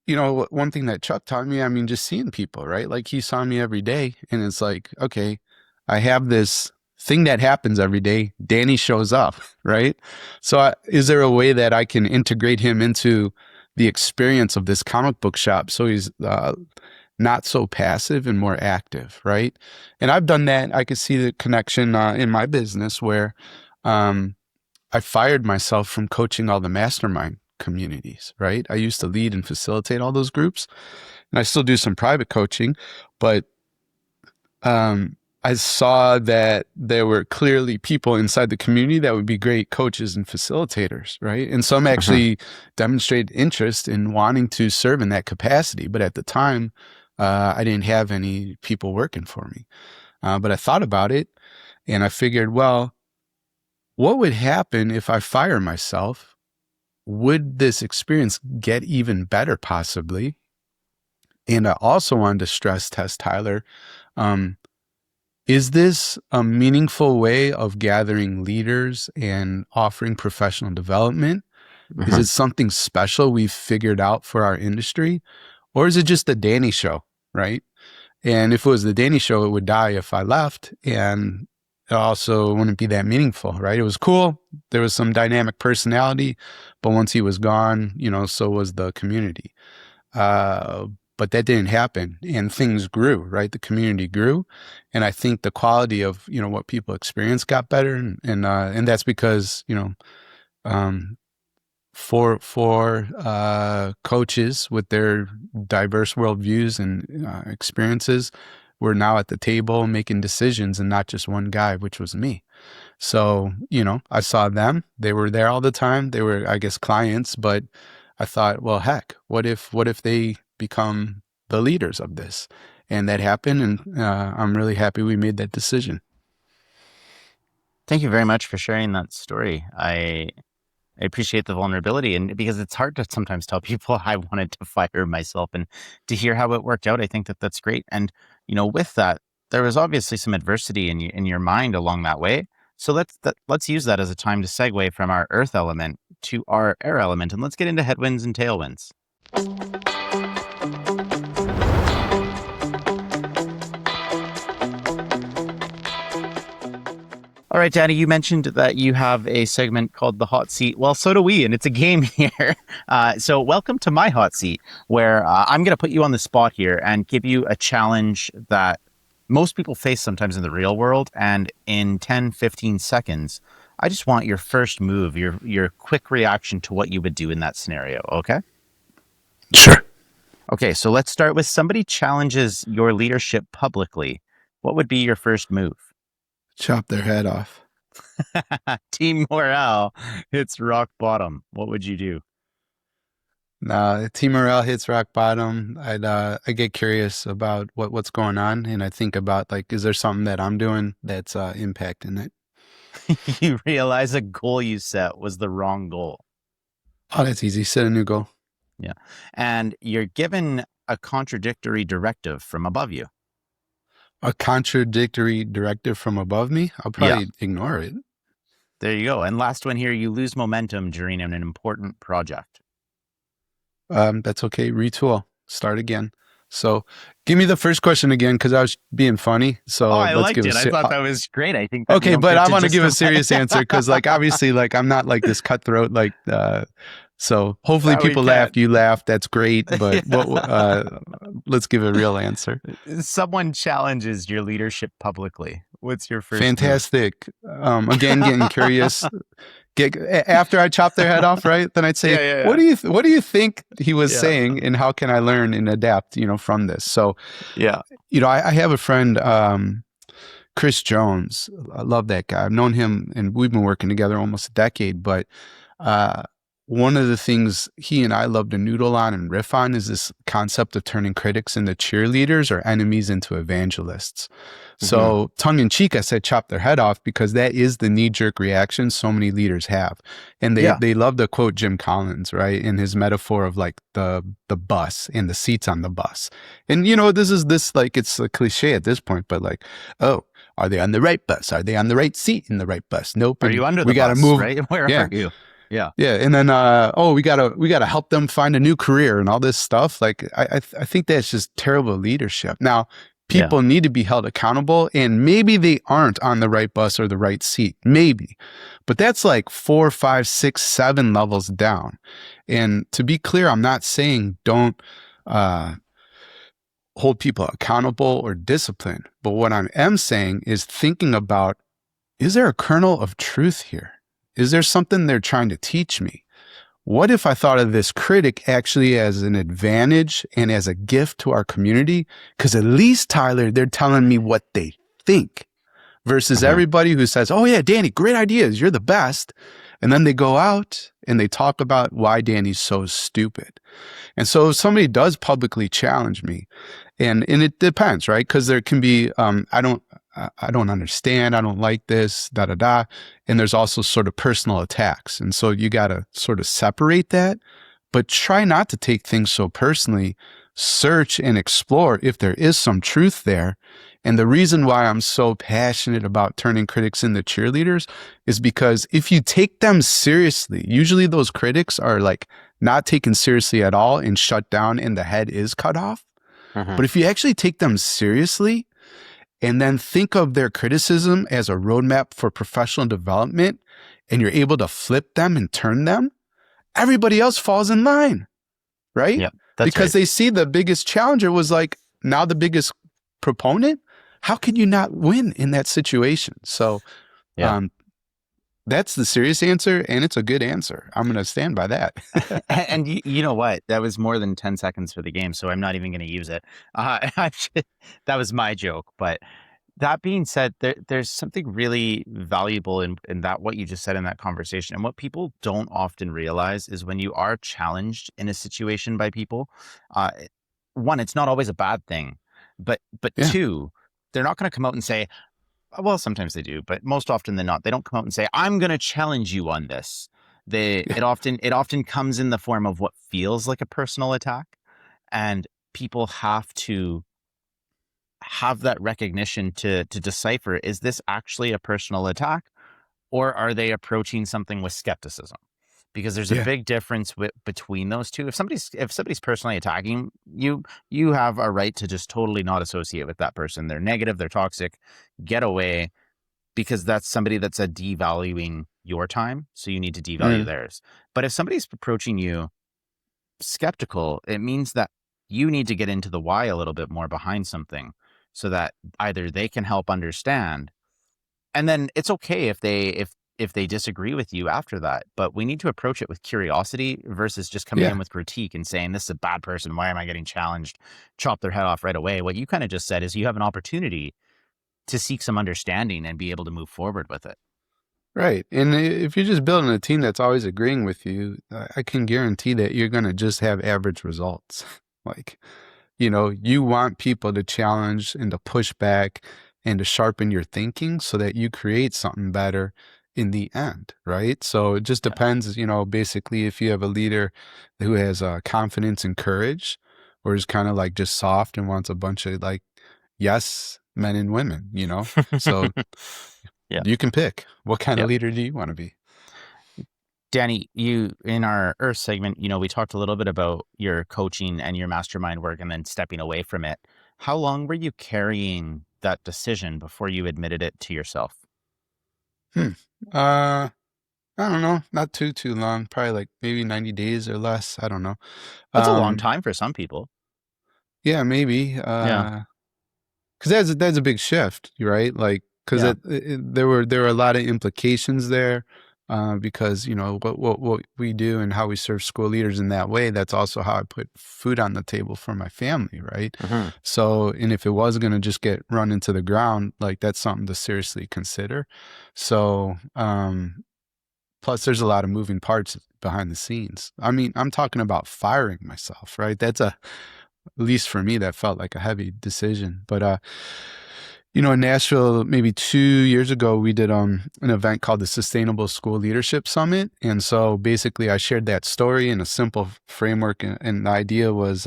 you know, one thing that Chuck taught me, I mean, just seeing people, right? Like, he saw me every day, and it's like, okay, I have this thing that happens every day. Danny shows up, right? So is there a way that I can integrate him into the experience of this comic book shop so he's not so passive and more active, right? And I've done that. I could see the connection in my business where I fired myself from coaching all the mastermind communities, right? I used to lead and facilitate all those groups, and I still do some private coaching, but I saw that there were clearly people inside the community that would be great coaches and facilitators, right? And some actually demonstrated interest in wanting to serve in that capacity. But at the time, I didn't have any people working for me. But I thought about it, and I figured, well, what would happen if I fire myself? Would this experience get even better, possibly? And I also wanted to stress test, Tyler, is this a meaningful way of gathering leaders and offering professional development? Is it something special we've figured out for our industry? Or is it just the Danny show, right? And if it was the Danny show, it would die if I left. And it also wouldn't be that meaningful, right? It was cool. There was some dynamic personality, but once he was gone, you know, so was the community. But that didn't happen, and things grew, right? The community grew. And I think the quality of, you know, what people experience got better. And that's because, you know, for coaches with their diverse worldviews and experiences, we're now at the table making decisions, and not just one guy, which was me. So, you know, I saw them. They were there all the time. They were, I guess, clients, but I thought, well, heck, what if they become the leaders of this? And that happened, and I'm really happy we made that decision. Thank you very much for sharing that story. I appreciate the vulnerability, and because it's hard to sometimes tell people I wanted to fire myself, and to hear how it worked out, I think that that's great. And, you know, with that, there was obviously some adversity in your mind along that way. So let's use that as a time to segue from our earth element to our air element, and let's get into headwinds and tailwinds. All right, Danny, you mentioned that you have a segment called the hot seat. Well, so do we, and it's a game here. So welcome to my hot seat, where I'm going to put you on the spot here and give you a challenge that most people face sometimes in the real world. And in 10, 15 seconds, I just want your first move, your quick reaction to what you would do in that scenario, okay? Sure. Okay, so let's start with somebody challenges your leadership publicly. What would be your first move? Chop their head off. Team morale hits rock bottom. What would you do? Team morale hits rock bottom. I get curious about what's going on, and I think about, like, is there something that I'm doing that's impacting it? You realize a goal you set was the wrong goal. Oh, that's easy. Set a new goal. Yeah. And you're given a contradictory directive from above you. A contradictory directive from above me? I'll probably ignore it. There you go. And last one here, you lose momentum during an important project. That's okay. Retool. Start again. So give me the first question again, because I was being funny. So I let's liked give it. I thought that was great. I think. Okay, but I want to give a serious answer, because, like, obviously, like, I'm not like this cutthroat, like, so hopefully people laughed. You laughed. That's great. But let's give a real answer. Someone challenges your leadership publicly. What's your first? Fantastic. Again, getting curious. After I chop their head off, right? Then I'd say, what do you think he was saying, and how can I learn and adapt, you know, from this? So, you know, I have a friend, Chris Jones. I love that guy. I've known him, and we've been working together almost a decade. But one of the things he and I love to noodle on and riff on is this concept of turning critics into cheerleaders or enemies into evangelists. So tongue in cheek, I said chop their head off because that is the knee-jerk reaction so many leaders have. And they love to quote Jim Collins, right? In his metaphor of like the bus and the seats on the bus. And this like, it's a cliche at this point, but like, oh, are they on the right bus? Are they on the right seat in the right bus? Nope. Are you under the we gotta bus, move, right? Where are you? Yeah. Yeah. And then, we gotta help them find a new career and all this stuff. Like, I think that's just terrible leadership. Now, people need to be held accountable, and maybe they aren't on the right bus or the right seat, maybe, but that's like 4, 5, 6, 7 levels down. And to be clear, I'm not saying don't, hold people accountable or discipline. But what I am saying is thinking about, is there a kernel of truth here? Is there something they're trying to teach me? What if I thought of this critic actually as an advantage and as a gift to our community? Because at least, Tyler, they're telling me what they think versus everybody who says, oh yeah, Danny, great ideas. You're the best. And then they go out and they talk about why Danny's so stupid. And so if somebody does publicly challenge me, and it depends, right? Because there can be, I don't understand. I don't like this, da, da, da. And there's also sort of personal attacks. And so you got to sort of separate that, but try not to take things so personally. Search and explore if there is some truth there. And the reason why I'm so passionate about turning critics into cheerleaders is because if you take them seriously, usually those critics are like not taken seriously at all and shut down and the head is cut off. But if you actually take them seriously, and then think of their criticism as a roadmap for professional development, and you're able to flip them and turn them, everybody else falls in line, right? Yeah, that's because they see the biggest challenger was like now the biggest proponent. How can you not win in that situation? So that's the serious answer, and it's a good answer. I'm going to stand by that. And you know what? That was more than 10 seconds for the game, so I'm not even going to use it. That was my joke. But that being said, there's something really valuable in that what you just said in that conversation. And what people don't often realize is when you are challenged in a situation by people, one, it's not always a bad thing. But two, they're not going to come out and say, well, sometimes they do, but most often than not, they don't come out and say, I'm going to challenge you on this. It often comes in the form of what feels like a personal attack. And people have to have that recognition to decipher, is this actually a personal attack, or are they approaching something with skepticism? Because there's a big difference between those two. If somebody's personally attacking you, you have a right to just totally not associate with that person. They're negative, they're toxic, get away, because that's somebody that's devaluing your time. So you need to devalue theirs. But if somebody's approaching you skeptical, it means that you need to get into the why a little bit more behind something, so that either they can help understand, and then it's okay if they disagree with you after that. But we need to approach it with curiosity versus just coming in with critique and saying, this is a bad person, why am I getting challenged? Chop their head off right away. What you kind of just said is you have an opportunity to seek some understanding and be able to move forward with it. Right. And if you're just building a team that's always agreeing with you, I can guarantee that you're going to just have average results. Like, you want people to challenge and to push back and to sharpen your thinking so that you create something better in the end, right? So it just depends, basically if you have a leader who has confidence and courage, or is kind of like just soft and wants a bunch of like yes men and women, so you can pick what kind of leader do you want to be. Danny, you, in our Earth segment, we talked a little bit about your coaching and your mastermind work and then stepping away from it. How long were you carrying that decision before you admitted it to yourself? I don't know. Not too long. Probably like maybe 90 days or less. I don't know. That's a long time for some people. Yeah, maybe. Because that's a big shift, right? Like, because there were a lot of implications there. Because what we do and how we serve school leaders in that way, that's also how I put food on the table for my family, right? So, and if it was going to just get run into the ground, like that's something to seriously consider. So, Plus, there's a lot of moving parts behind the scenes. I mean, I'm talking about firing myself, right? That's at least for me, that felt like a heavy decision. But in Nashville, maybe 2 years ago, we did an event called the Sustainable School Leadership Summit. And so basically I shared that story in a simple framework. And the idea was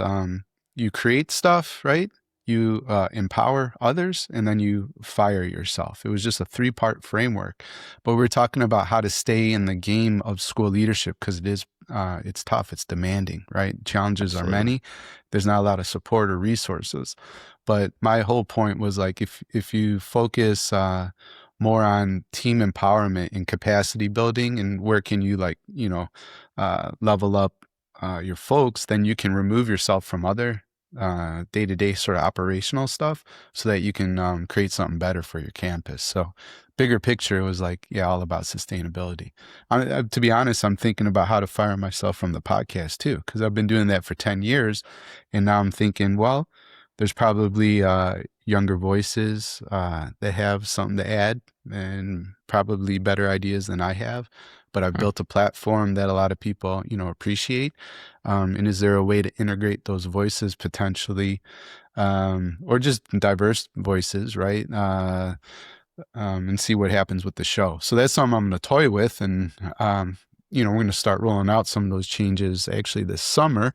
you create stuff, right? You empower others, and then you fire yourself. It was just a 3-part framework. But we're talking about how to stay in the game of school leadership, because it's tough, it's demanding, right? Challenges Absolutely. are many. There's not a lot of support or resources. But my whole point was like, if you focus more on team empowerment and capacity building, and where can you level up your folks, then you can remove yourself from other day-to-day sort of operational stuff, so that you can create something better for your campus. So bigger picture, it was like, yeah, all about sustainability. To be honest, I'm thinking about how to fire myself from the podcast too, because I've been doing that for 10 years. And now I'm thinking, well, there's probably younger voices that have something to add, and probably better ideas than I have. But I've built a platform that a lot of people, appreciate. And is there a way to integrate those voices potentially, or just diverse voices, right? And see what happens with the show. So that's something I'm going to toy with. And, we're going to start rolling out some of those changes actually this summer.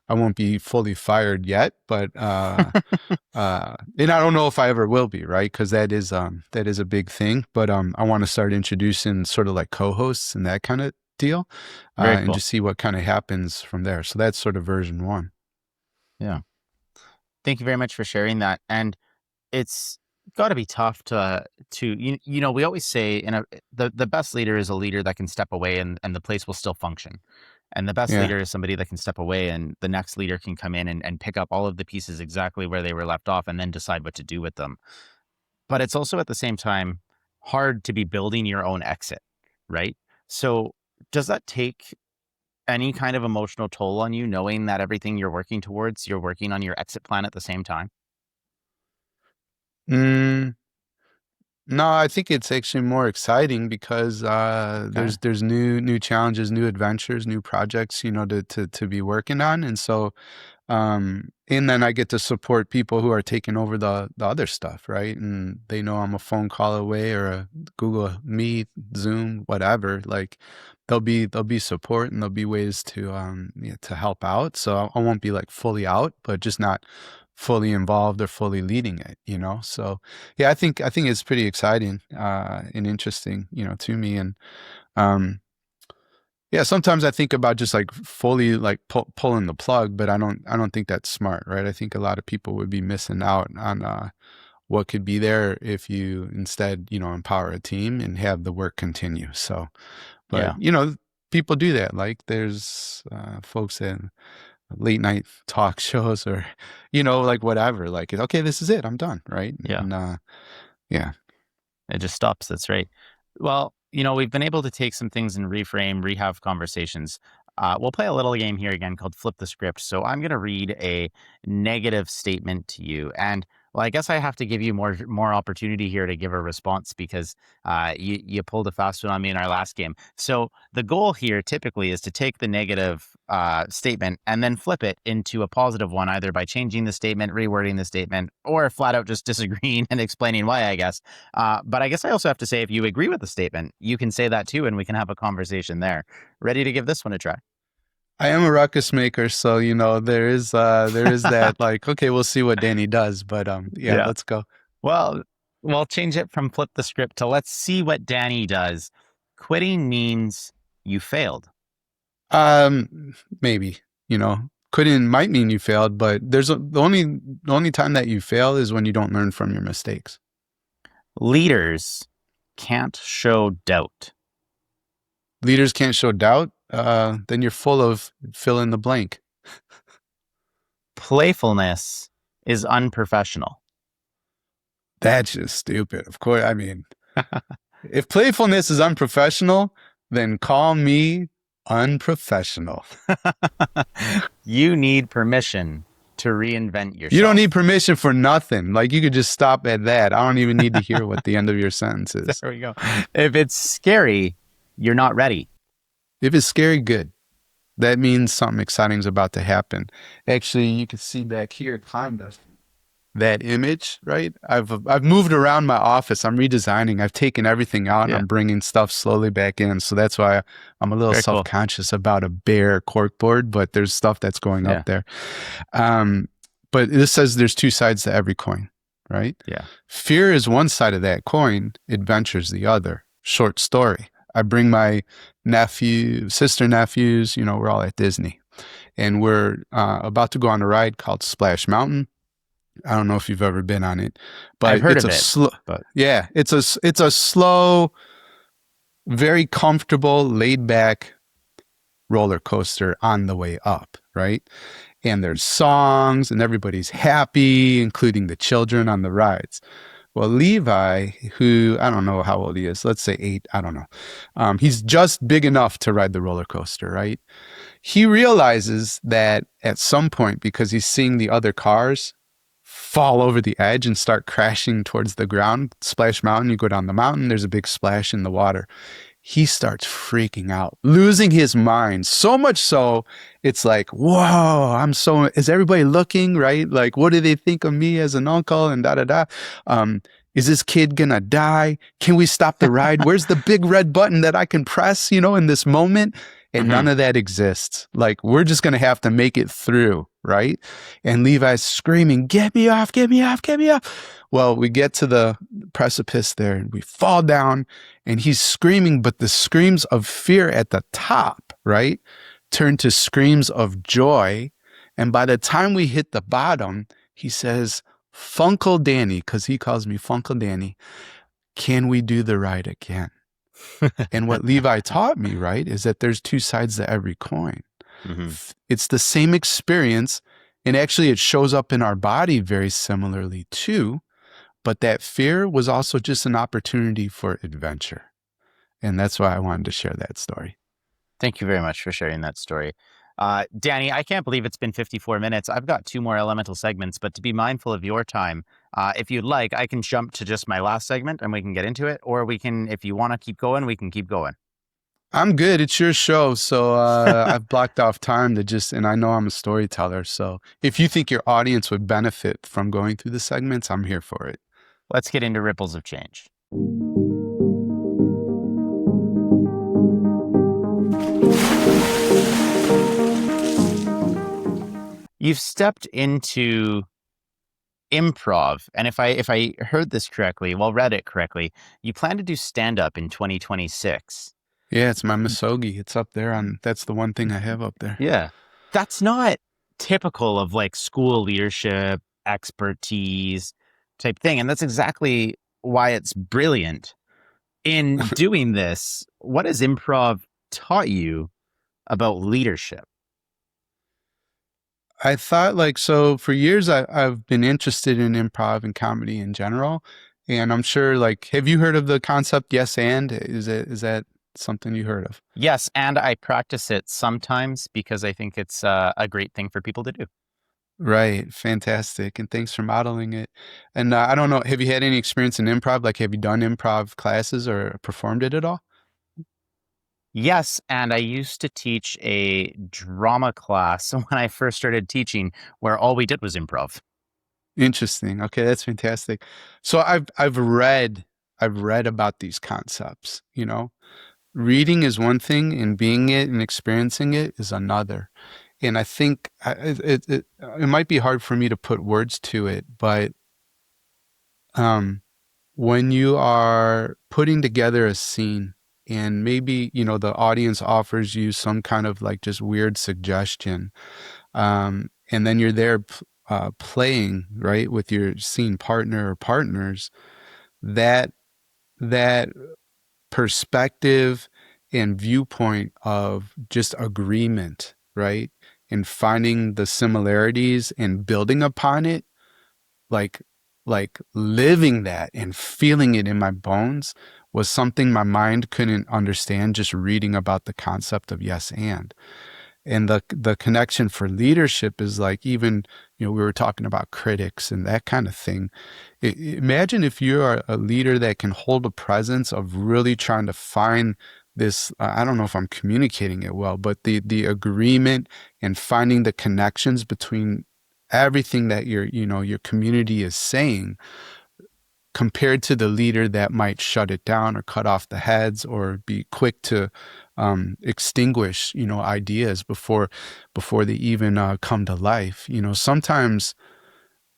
I won't be fully fired yet, but and I don't know if I ever will be, right? Because that is a big thing. But I want to start introducing sort of like co-hosts and that kind of deal, Very and cool. just see what kind of happens from there. So that's sort of version 1. Yeah. Thank you very much for sharing that. And it's got to be tough to we always say the best leader is a leader that can step away and the place will still function. And the best Yeah. leader is somebody that can step away and the next leader can come in and pick up all of the pieces exactly where they were left off and then decide what to do with them. But it's also at the same time hard to be building your own exit, right? So does that take any kind of emotional toll on you, knowing that everything you're working towards, you're working on your exit plan at the same time? Mm, no, I think it's actually more exciting because there's new challenges, new adventures, new projects, to be working on. And so and then I get to support people who are taking over the other stuff, right? And they know I'm a phone call away, or a Google Meet, Zoom, whatever. Like there'll be support, and there'll be ways to help out. So I won't be like fully out, but just not fully involved or fully leading it, So yeah, I think it's pretty exciting and interesting, to me. And yeah, sometimes I think about just like fully like pulling the plug, but I don't think that's smart, right? I think a lot of people would be missing out on what could be there if you instead, empower a team and have the work continue. So, but people do that. Like there's folks in late night talk shows, or like whatever. Like, okay, this is it, I'm done, right? Yeah. And yeah. It just stops. That's right. Well, we've been able to take some things and reframe, rehab conversations. We'll play a little game here again called Flip the Script. So I'm going to read a negative statement to you. And well, I guess I have to give you more opportunity here to give a response because you pulled a fast one on me in our last game. So the goal here typically is to take the negative statement and then flip it into a positive one, either by changing the statement, rewording the statement, or flat out just disagreeing and explaining why, I guess. But I guess I also have to say, if you agree with the statement, you can say that too, and we can have a conversation there. Ready to give this one a try? I am a ruckus maker, so there is that like, okay, we'll see what Danny does, but yeah, let's go. Well, we'll change it from flip the script to let's see what Danny does. Quitting means you failed. Maybe, quitting might mean you failed, but the only time that you fail is when you don't learn from your mistakes. Leaders can't show doubt. Leaders can't show doubt. Then you're full of fill in the blank. Playfulness is unprofessional. That's just stupid. Of course. I mean, if playfulness is unprofessional, then call me unprofessional. You need permission to reinvent yourself. You don't need permission for nothing. Like you could just stop at that. I don't even need to hear what the end of your sentence is. There we go. If it's scary, you're not ready. If it's scary, good. That means something exciting is about to happen. Actually, you can see back here, kind of that image, right? I've moved around my office. I'm redesigning. I've taken everything out and Yeah. I'm bringing stuff slowly back in. So that's why I'm a little Very cool. self-conscious about a bare corkboard, but there's stuff that's going Yeah. up there. But this says there's two sides to every coin, right? Yeah. Fear is one side of that coin. Adventure's the other. Short story. I bring my sister nephews, we're all at Disney and we're about to go on a ride called Splash Mountain. I don't know if you've ever been on it, but I've heard it's of a it, slow, but yeah, it's a slow, very comfortable, laid back roller coaster on the way up, right? And there's songs and everybody's happy, including the children on the rides. Well, Levi, who I don't know how old he is, let's say 8, I don't know. He's just big enough to ride the roller coaster, right? He realizes that at some point, because he's seeing the other cars fall over the edge and start crashing towards the ground, Splash Mountain, you go down the mountain, there's a big splash in the water. He starts freaking out, losing his mind. So much so, it's like, whoa, is everybody looking, right? Like, what do they think of me as an uncle and da da da? Is this kid gonna die? Can we stop the ride? Where's the big red button that I can press, in this moment? And none of that exists. Like, we're just gonna have to make it through, right? And Levi's screaming, get me off, get me off, get me off. Well, we get to the precipice there and we fall down and he's screaming, but the screams of fear at the top, right, turn to screams of joy. And by the time we hit the bottom, he says, Funkle Danny, because he calls me Funkle Danny, can we do the ride again? And what Levi taught me, right, is that there's two sides to every coin. It's the same experience. And actually, it shows up in our body very similarly too. But that fear was also just an opportunity for adventure. And that's why I wanted to share that story. Thank you very much for sharing that story. Danny, I can't believe it's been 54 minutes. I've got 2 more elemental segments, but to be mindful of your time, if you'd like, I can jump to just my last segment and we can get into it. Or we can, if you want to keep going, we can keep going. I'm good. It's your show. So I've blocked off time and I know I'm a storyteller. So if you think your audience would benefit from going through the segments, I'm here for it. Let's get into ripples of change. You've stepped into improv, and if I heard this correctly, read it correctly, you plan to do stand-up in 2026. Yeah, it's my misogi. It's up there that's the one thing I have up there. Yeah. That's not typical of like school leadership, expertise type thing. And that's exactly why it's brilliant. In doing this, what has improv taught you about leadership? I thought so for years I've been interested in improv and comedy in general. And I'm sure have you heard of the concept yes and? Is that something you heard of? Yes, and I practice it sometimes because I think it's a great thing for people to do. Right. Fantastic. And thanks for modeling it. And I don't know, have you had any experience in improv? Have you done improv classes or performed it at all? Yes, and I used to teach a drama class when I first started teaching where all we did was improv. Interesting. Okay, that's fantastic. So I've read about these concepts, Reading is one thing and being it and experiencing it is another. And I think it might be hard for me to put words to it, but when you are putting together a scene and maybe, the audience offers you some kind of just weird suggestion, and then you're there playing, right, with your scene partner or partners, that perspective and viewpoint of just agreement, right? And finding the similarities and building upon it, like living that and feeling it in my bones was something my mind couldn't understand just reading about the concept of yes and. And the connection for leadership is even, we were talking about critics and that kind of thing. Imagine if you are a leader that can hold a presence of really trying to find I don't know if I'm communicating it well, but the agreement and finding the connections between everything that your community is saying, compared to the leader that might shut it down or cut off the heads or be quick to extinguish ideas before they even come to life. Sometimes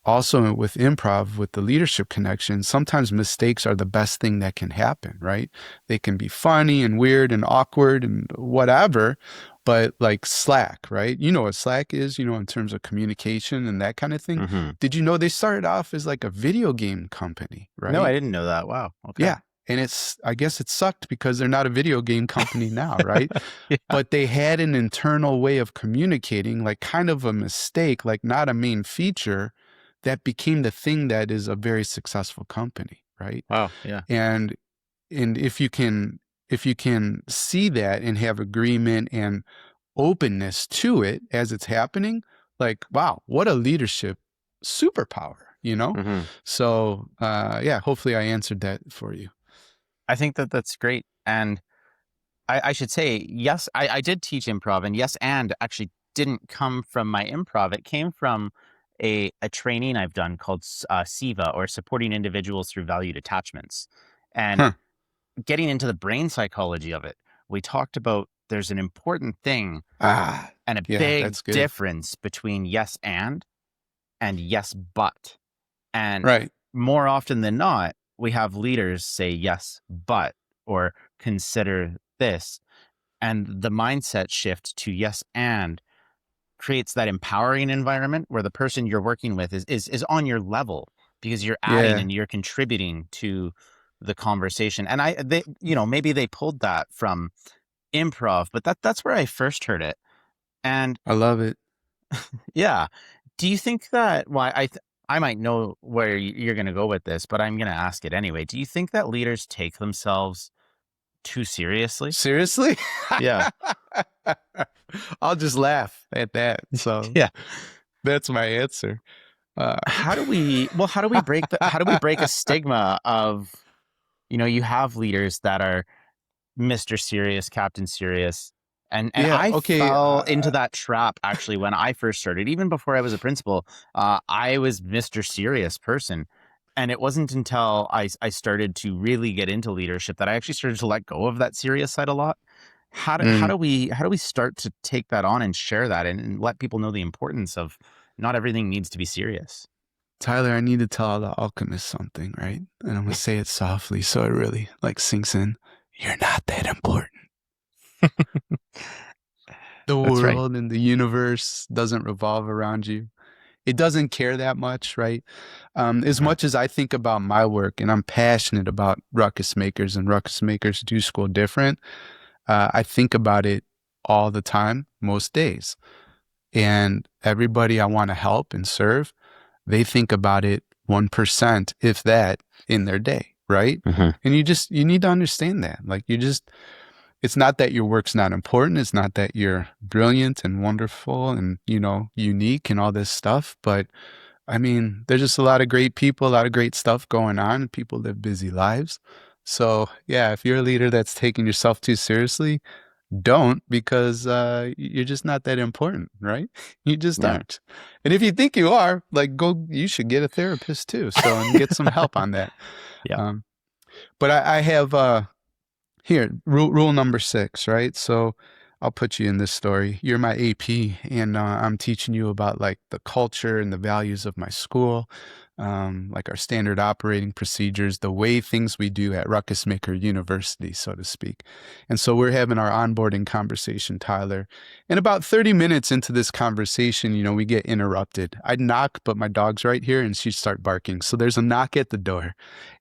also with improv, with the leadership connection, sometimes mistakes are the best thing that can happen, right? They can be funny and weird and awkward and whatever, but like Slack, right? You know what Slack is, in terms of communication and that kind of thing. Mm-hmm. Did you know they started off as like a video game company, No, I right? didn't know that. Wow. Okay. Yeah. And I guess it sucked because they're not a video game company now, right? Yeah. But they had an internal way of communicating, like kind of a mistake, like not a main feature, that became the thing that is a very successful company, right? Wow. Yeah. And if you can see that and have agreement and openness to it as it's happening, like, wow, what a leadership superpower. Mm-hmm. So yeah, hopefully I answered that for you. I think that's great. And I should say, yes, I did teach improv, and yes, and actually didn't come from my improv. It came from a training I've done called SIVA, or Supporting Individuals Through Valued Attachments. And Huh. getting into the brain psychology of it, we talked about there's an important thing and a Yeah, big that's good. difference between yes and yes but. And Right. more often than not, we have leaders say yes but, or consider this. And the mindset shift to yes and creates that empowering environment where the person you're working with is on your level, because you're adding Yeah, and you're contributing to the conversation. And maybe they pulled that from improv, but that's where I first heard it. And I love it. yeah, do you think that, well, I might know where you're going to go with this, but I'm going to ask it anyway. Do you think that leaders take themselves too seriously? Seriously? Yeah. I'll just laugh at that. So Yeah. that's my answer. How do we break a stigma of, you have leaders that are Mr. Serious, Captain Serious. And Yeah, I okay, fell into that trap actually when I first started. Even before I was a principal, I was Mr. Serious person. And it wasn't until I started to really get into leadership that I actually started to let go of that serious side a lot. How do we start to take that on and share that and let people know the importance of not everything needs to be serious? Tyler, I need to tell the alchemist something, right? And I'm gonna say it softly so it really like sinks in. You're not that important. The That's right. world and the universe doesn't revolve around you. It doesn't care that much, right? As much as I think about my work, and I'm passionate about ruckus makers, and ruckus makers do school different, I think about it all the time, most days. And everybody I want to help and serve, they think about it 1%, if that, in their day, right? Mm-hmm. And you need to understand that. Like it's not that your work's not important. It's not that you're brilliant and wonderful and, unique and all this stuff. But I mean, there's just a lot of great people, a lot of great stuff going on, and people live busy lives. So yeah, if you're a leader that's taking yourself too seriously, don't, because you're just not that important, right? You just Yeah. aren't. And if you think you are, like, you should get a therapist too, and get some help on that. Yeah. But I have here, rule number 6, right? So I'll put you in this story. You're my AP, and I'm teaching you about like the culture and the values of my school, like our standard operating procedures, the way things we do at Ruckus Maker University, so to speak. And so we're having our onboarding conversation, Tyler. And about 30 minutes into this conversation, we get interrupted. I'd knock, but my dog's right here, and she'd start barking. So there's a knock at the door.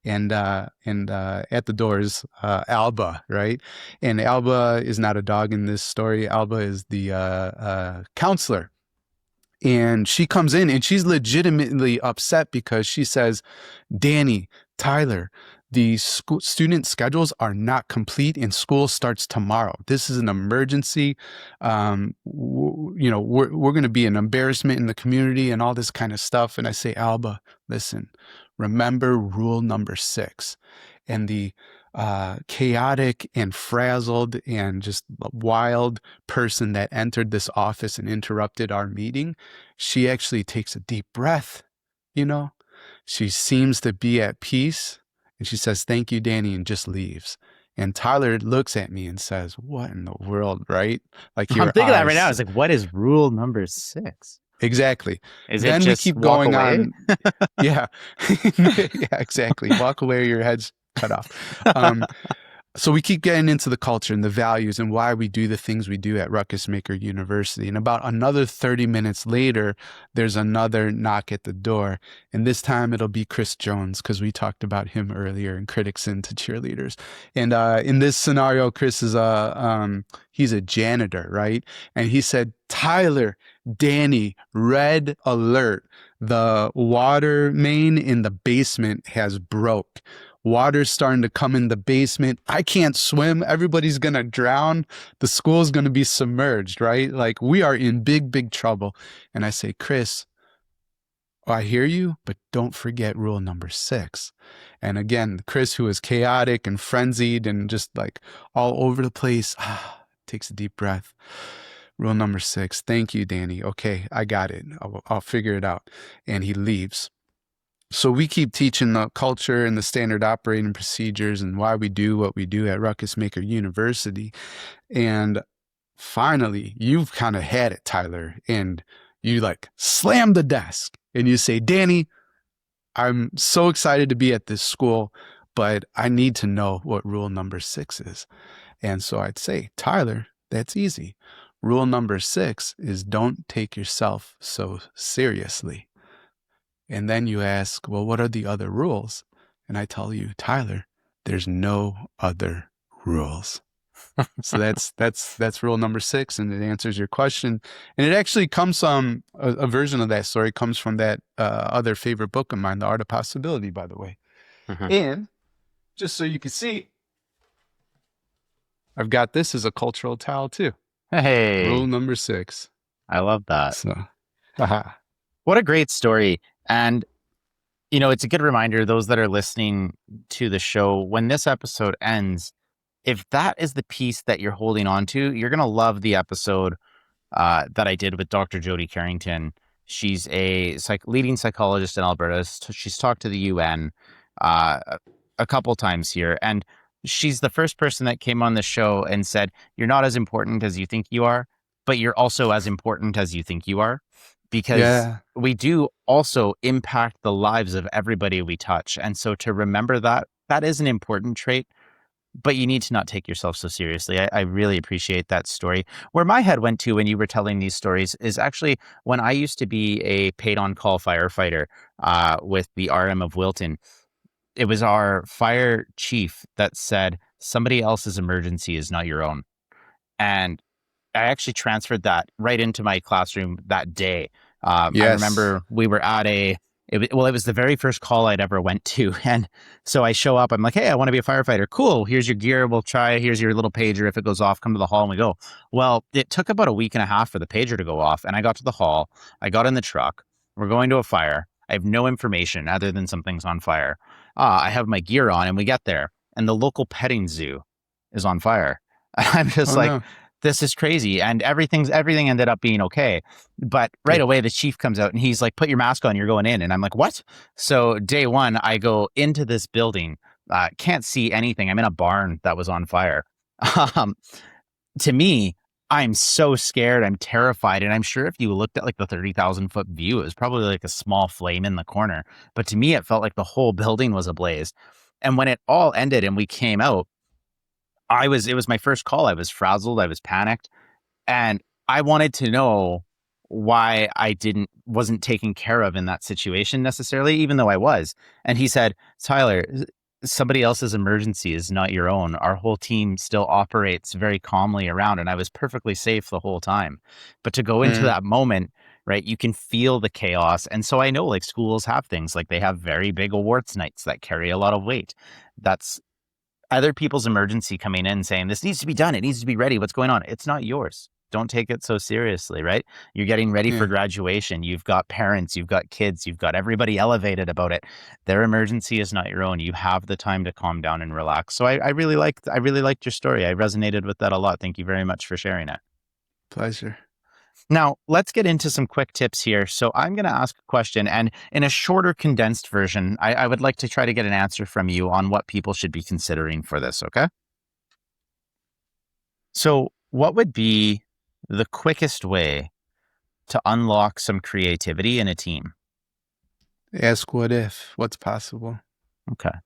And at the door is Alba, right? And Alba is not a dog in this story. Alba is the counselor. And she comes in and she's legitimately upset because she says, Danny, Tyler, the student schedules are not complete and school starts tomorrow. This is an emergency. We're going to be an embarrassment in the community and all this kind of stuff. And I say, Alba, listen, remember rule number 6. And the chaotic and frazzled and just wild person that entered this office and interrupted our meeting, she actually takes a deep breath, you know? She seems to be at peace, and she says, "Thank you, Danny," and just leaves. And Tyler looks at me and says, "What in the world," right? Like I'm your thinking that right now. eyes. It's like, what is rule number 6? Exactly. Is it Then we just keep walk going away? on. Yeah. Yeah, exactly. Walk away or your head's cut off. So we keep getting into the culture and the values and why we do the things we do at Ruckus Maker University. And about another 30 minutes later, there's another knock at the door. And this time it'll be Chris Jones, because we talked about him earlier in Critics into Cheerleaders. And in this scenario, Chris is he's a janitor, right? And he said, "Tyler, Danny, red alert. The water main in the basement has broke. Water's starting to come in the basement. I can't swim. Everybody's going to drown. The school's going to be submerged," right? Like, we are in big, big trouble. And I say, "Chris, I hear you, but don't forget rule number 6. And again, Chris, who is chaotic and frenzied and just like all over the place, takes a deep breath. "Rule number 6. Thank you, Danny. Okay, I got it. I'll figure it out." And he leaves. So we keep teaching the culture and the standard operating procedures and why we do what we do at Ruckus Maker University. And finally, you've kind of had it, Tyler, and you like slam the desk and you say, "Danny, I'm so excited to be at this school, but I need to know what rule number 6 is." And so I'd say, "Tyler, that's easy. Rule number 6 is don't take yourself so seriously." And then you ask, "Well, what are the other rules?" And I tell you, "Tyler, there's no other rules." So that's rule number 6, and it answers your question. And it actually comes from a version of that story comes from that other favorite book of mine, The Art of Possibility, by the way. Mhm. And just so you can see, I've got this as a cultural towel too. Hey, Rule number 6. I love that. So, haha. What a great story. And, it's a good reminder, those that are listening to the show, when this episode ends, if that is the piece that you're holding on to, you're going to love the episode that I did with Dr. Jody Carrington. She's a leading psychologist in Alberta. She's talked to the UN a couple times here. And she's the first person that came on the show and said, "You're not as important as you think you are, but you're also as important as you think you are." Because Yeah. we do also impact the lives of everybody we touch. And so to remember that is an important trait, but you need to not take yourself so seriously. I really appreciate that story. Where my head went to when you were telling these stories is actually when I used to be a paid on call firefighter with the RM of Wilton. It was our fire chief that said, "Somebody else's emergency is not your own." And I actually transferred that right into my classroom that day. I Yes. remember we were at it was the very first call I'd ever went to. And so I show up, I'm like, "Hey, I want to be a firefighter." "Cool. Here's your gear. We'll try. Here's your little pager. If it goes off, come to the hall," and we go. Well, it took about a week and a half for the pager to go off. And I got to the hall. I got in the truck. We're going to a fire. I have no information other than something's on fire. I have my gear on, and we get there. And the local petting zoo is on fire. I'm just Oh, like, no. this is crazy. And everything ended up being okay. But right Good. away, the chief comes out and he's like, "Put your mask on, you're going in." And I'm like, "What?" So day one, I go into this building, can't see anything. I'm in a barn that was on fire. Um, to me, I'm so scared. I'm terrified. And I'm sure if you looked at like the 30,000-foot view, it was probably like a small flame in the corner. But to me, it felt like the whole building was ablaze. And when it all ended and we came out, it was my first call. I was frazzled. I was panicked. And I wanted to know why I wasn't taken care of in that situation necessarily, even though I was. And he said, "Tyler, somebody else's emergency is not your own. Our whole team still operates very calmly around." And I was perfectly safe the whole time. But to go into that moment, right, you can feel the chaos. And so I know like schools have things like they have very big awards nights that carry a lot of weight. That's other people's emergency coming in saying, "This needs to be done. It needs to be ready. What's going on?" It's not yours. don't take it so seriously, right? You're getting ready for Yeah. graduation. You've got parents, you've got kids, you've got everybody elevated about it. Their emergency is not your own. You have the time to calm down and relax. So I really liked your story. I resonated with that a lot. Thank you very much for sharing it. Pleasure. Now, let's get into some quick tips here. So I'm going to ask a question, and in a shorter, condensed version, I would like to try to get an answer from you on what people should be considering for this, okay? So what would be the quickest way to unlock some creativity in a team? Ask what if, what's possible. Okay.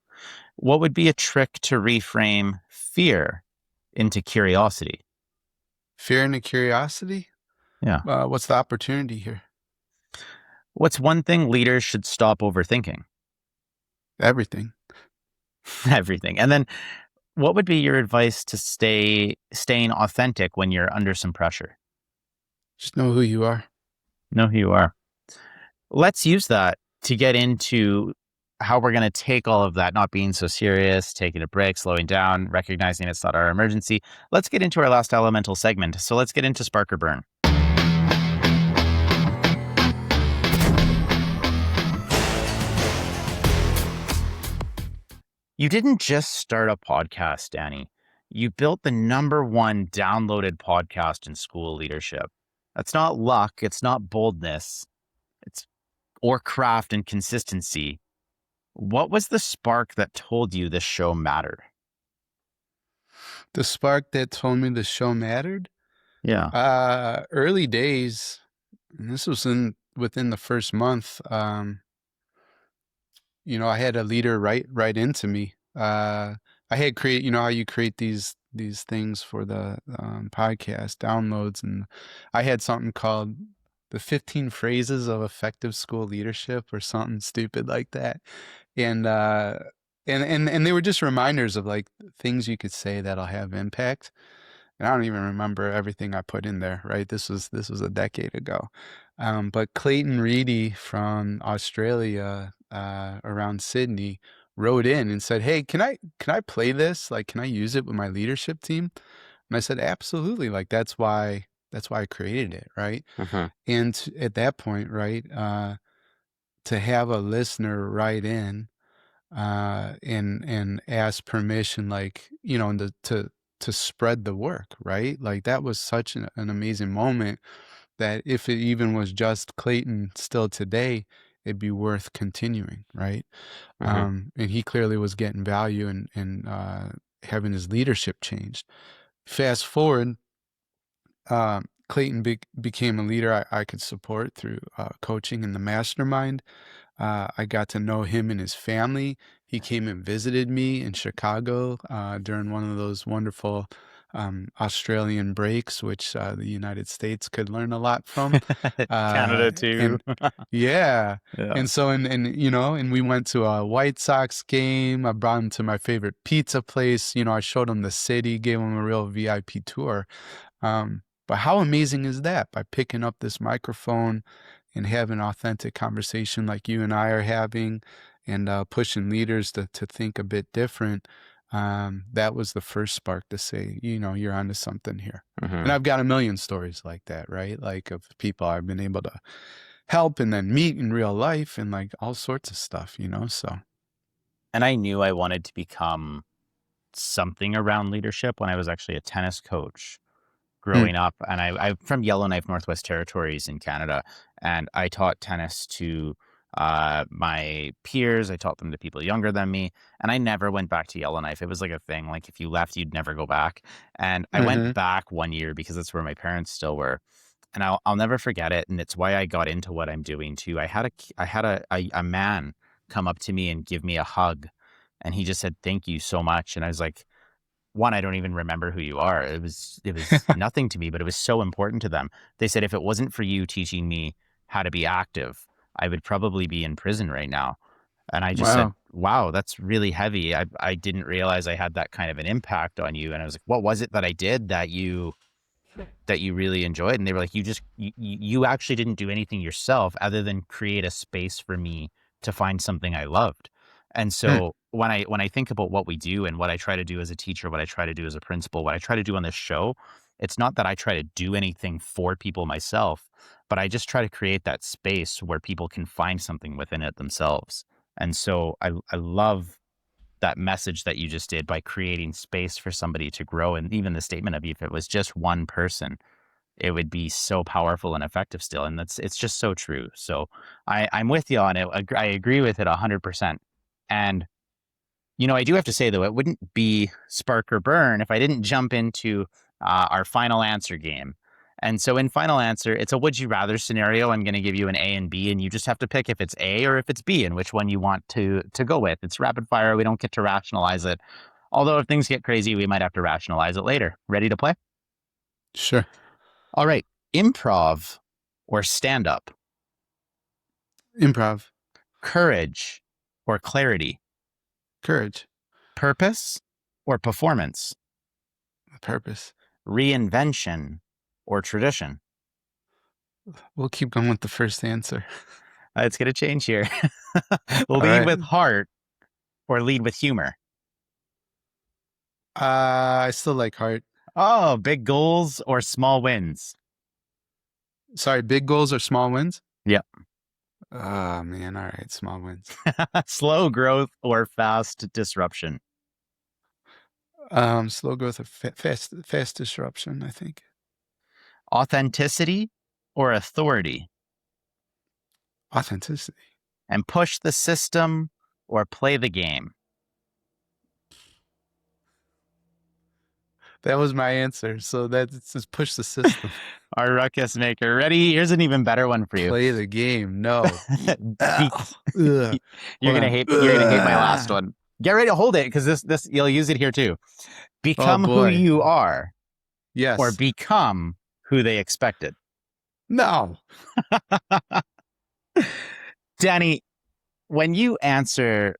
What would be a trick to reframe fear into curiosity? Fear and curiosity? Yeah. What's the opportunity here? What's one thing leaders should stop overthinking? Everything. Everything. And then what would be your advice to staying authentic when you're under some pressure? Just know who you are. Know who you are. Let's use that to get into how we're going to take all of that, not being so serious, taking a break, slowing down, recognizing it's not our emergency. Let's get into our last elemental segment. So let's get into spark or burn. You didn't just start a podcast, Danny. You built the #1 downloaded podcast in school leadership. That's not luck. It's not boldness. It's or craft and consistency. What was the spark that told you this show mattered? The spark that told me the show mattered? Yeah. Early days, and this was within the first month. I had a leader write into me. I had create, how you create these things for the podcast downloads, and I had something called the 15 phrases of effective school leadership or something stupid like that. And and they were just reminders of like things you could say that'll have impact. And I don't even remember everything I put in there, right? This was a decade ago. But Clayton Reedy from Australia, around Sydney, wrote in and said, "Hey, can I play this? Like, can I use it with my leadership team?" And I said, "Absolutely. Like, that's why I created it, right?" And at that point, right, to have a listener write in and ask permission, like, and to spread the work, right? Like, that was such an amazing moment that if it even was just Clayton still today, it'd be worth continuing, right? And he clearly was getting value and having his leadership changed. Fast forward, Clayton became a leader I could support through coaching in the mastermind. I got to know him and his family. He came and visited me in Chicago during one of those wonderful Australian breaks, which the United States could learn a lot from. Canada too. And yeah. Yeah. And so, and we went to a White Sox game. I brought him to my favorite pizza place. I showed him the city, gave him a real VIP tour. But how amazing is that? By picking up this microphone and having authentic conversation like you and I are having, and pushing leaders to think a bit different. That was the first spark to say, you're onto something here. And I've got a million stories like that, right? Like of people I've been able to help and then meet in real life and like all sorts of stuff, so. And I knew I wanted to become something around leadership when I was actually a tennis coach growing up. And I'm from Yellowknife, Northwest Territories in Canada. And I taught tennis to my peers. I taught them to people younger than me. And I never went back to Yellowknife. It was like a thing. Like if you left, you'd never go back. And I went back one year because that's where my parents still were. And I'll never forget it. And it's why I got into what I'm doing too. I had a man come up to me and give me a hug. And he just said, "Thank you so much." And I was like, one, I don't even remember who you are. It was nothing to me, but it was so important to them. They said, if it wasn't for you teaching me how to be active, I would probably be in prison right now. And I just said, wow, that's really heavy. I didn't realize I had that kind of an impact on you. And I was like, what was it that I did that you really enjoyed? And they were like, you actually didn't do anything yourself other than create a space for me to find something I loved. And so when I think about what we do and what I try to do as a teacher, what I try to do as a principal, what I try to do on this show it's not that I try to do anything for people myself, but I just try to create that space where people can find something within it themselves. And so I love that message that you just did by creating space for somebody to grow. And even the statement of if it was just one person, it would be so powerful and effective still. And it's just so true. So I'm with you on it. I agree with it 100%. And, I do have to say, though, it wouldn't be Spark or Burn if I didn't jump into our final answer game. And so in final answer, it's a would you rather scenario. I'm going to give you an A and B, and you just have to pick if it's A or if it's B and which one you want to go with. It's rapid fire. We don't get to rationalize it. Although if things get crazy, we might have to rationalize it later. Ready to play? Sure. All right. Improv or stand up? Improv. Courage or clarity? Courage. Purpose or performance? Purpose. Reinvention or tradition? We'll keep going with the first answer. It's going to change here. All Lead right. with heart or lead with humor? I still like heart. Oh, big goals or small wins? Sorry, big goals or small wins? Yep. Oh, man. All right. Small wins. Slow growth or fast disruption? Slow growth or fast disruption, I think. Authenticity or authority? Authenticity. And push the system or play the game? That was my answer. So that's just push the system. Our ruckus maker. Ready? Here's an even better one for you. Play the game. No. You're gonna hate my last one. Get ready to hold it because this you'll use it here too. Become who you are. Yes. Or become who they expected. No. Danny, when you answer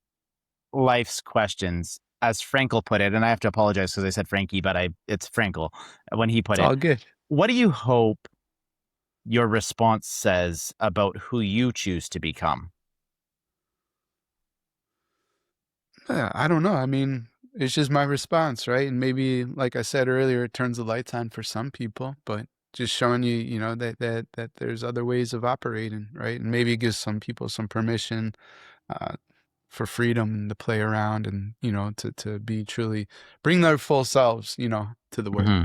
life's questions, as Frankel put it, and I have to apologize because I said Frankie, but it's Frankel when he put It's all good. What do you hope your response says about who you choose to become? I don't know. I mean, it's just my response, right? And maybe, like I said earlier, it turns the lights on for some people, but just showing you, that there's other ways of operating, right? And maybe it gives some people some permission for freedom to play around and, to be truly bring their full selves, to the work. Mm-hmm.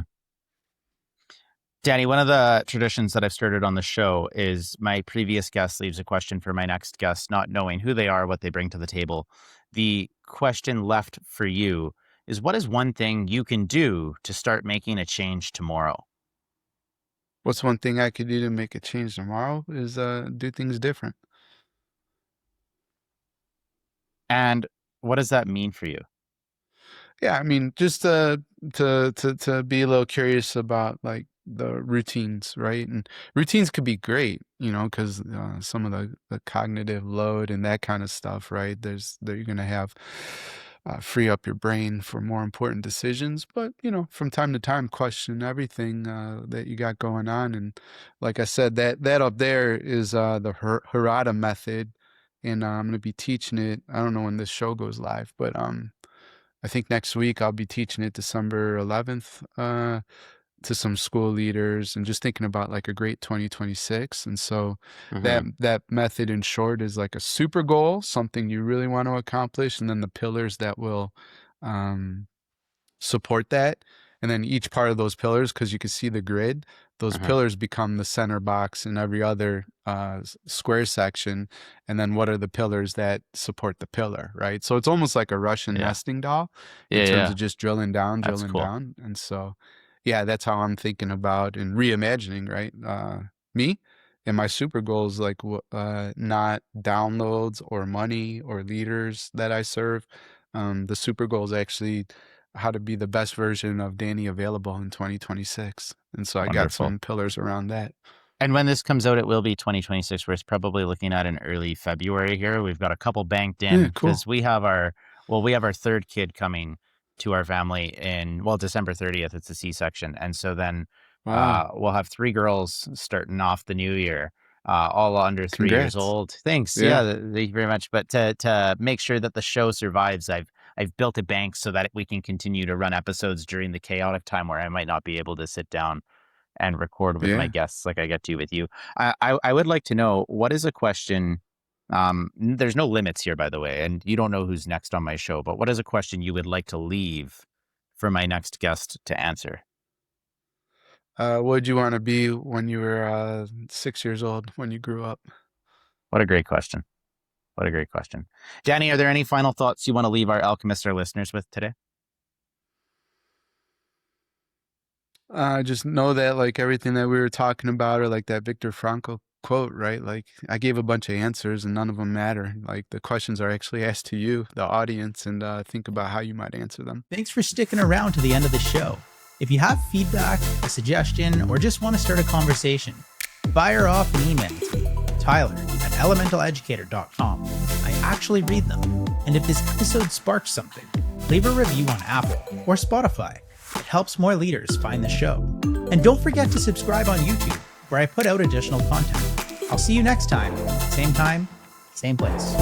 Danny, one of the traditions that I've started on the show is my previous guest leaves a question for my next guest, not knowing who they are, what they bring to the table. The question left for you is, what is one thing you can do to start making a change tomorrow? What's one thing I could do to make a change tomorrow is do things different. And what does that mean for you? Yeah, I mean, just to be a little curious about like the routines, right? And routines could be great, because some of the cognitive load and that kind of stuff, right? You're gonna have free up your brain for more important decisions, but from time to time, question everything that you got going on. And like I said, that up there is the Harada method, and I'm gonna be teaching it. I don't know when this show goes live, but I think next week I'll be teaching it December 11th to some school leaders and just thinking about like a great 2026. And so that method in short is like a super goal, something you really want to accomplish, and then the pillars that will support that. And then each part of those pillars, because you can see the grid, those pillars become the center box in every other square section. And then what are the pillars that support the pillar, right? So it's almost like a Russian nesting doll in terms of just drilling down. And so, that's how I'm thinking about and reimagining, right? Me and my super goals, like not downloads or money or leaders that I serve. The super goal is actually how to be the best version of Danny available in 2026. And so I got some pillars around that. And when this comes out, it will be 2026. We're probably looking at an early February here. We've got a couple banked in because we have our third kid coming to our family in, December 30th. It's a C-section. And so then we'll have 3 girls starting off the new year, all under 3 years old. Thanks. Yeah, thank you very much. But to make sure that the show survives, I've built a bank so that we can continue to run episodes during the chaotic time where I might not be able to sit down and record with my Yeah. guests like I get to with you. I would like to know, what is a question? There's no limits here, by the way, and you don't know who's next on my show, but what is a question you would like to leave for my next guest to answer? What would you want to be when you were 6 years old, when you grew up? What a great question. What a great question. Danny, are there any final thoughts you want to leave our alchemists, our listeners, with today? Just know that like everything that we were talking about, or like that Viktor Frankl quote, right? Like I gave a bunch of answers and none of them matter. Like the questions are actually asked to you, the audience, and think about how you might answer them. Thanks for sticking around to the end of the show. If you have feedback, a suggestion, or just want to start a conversation, fire off an email to Tyler@elementaleducator.com. I actually read them. And if this episode sparked something, leave a review on Apple or Spotify. It helps more leaders find the show. And don't forget to subscribe on YouTube, where I put out additional content. I'll see you next time, same time, same place.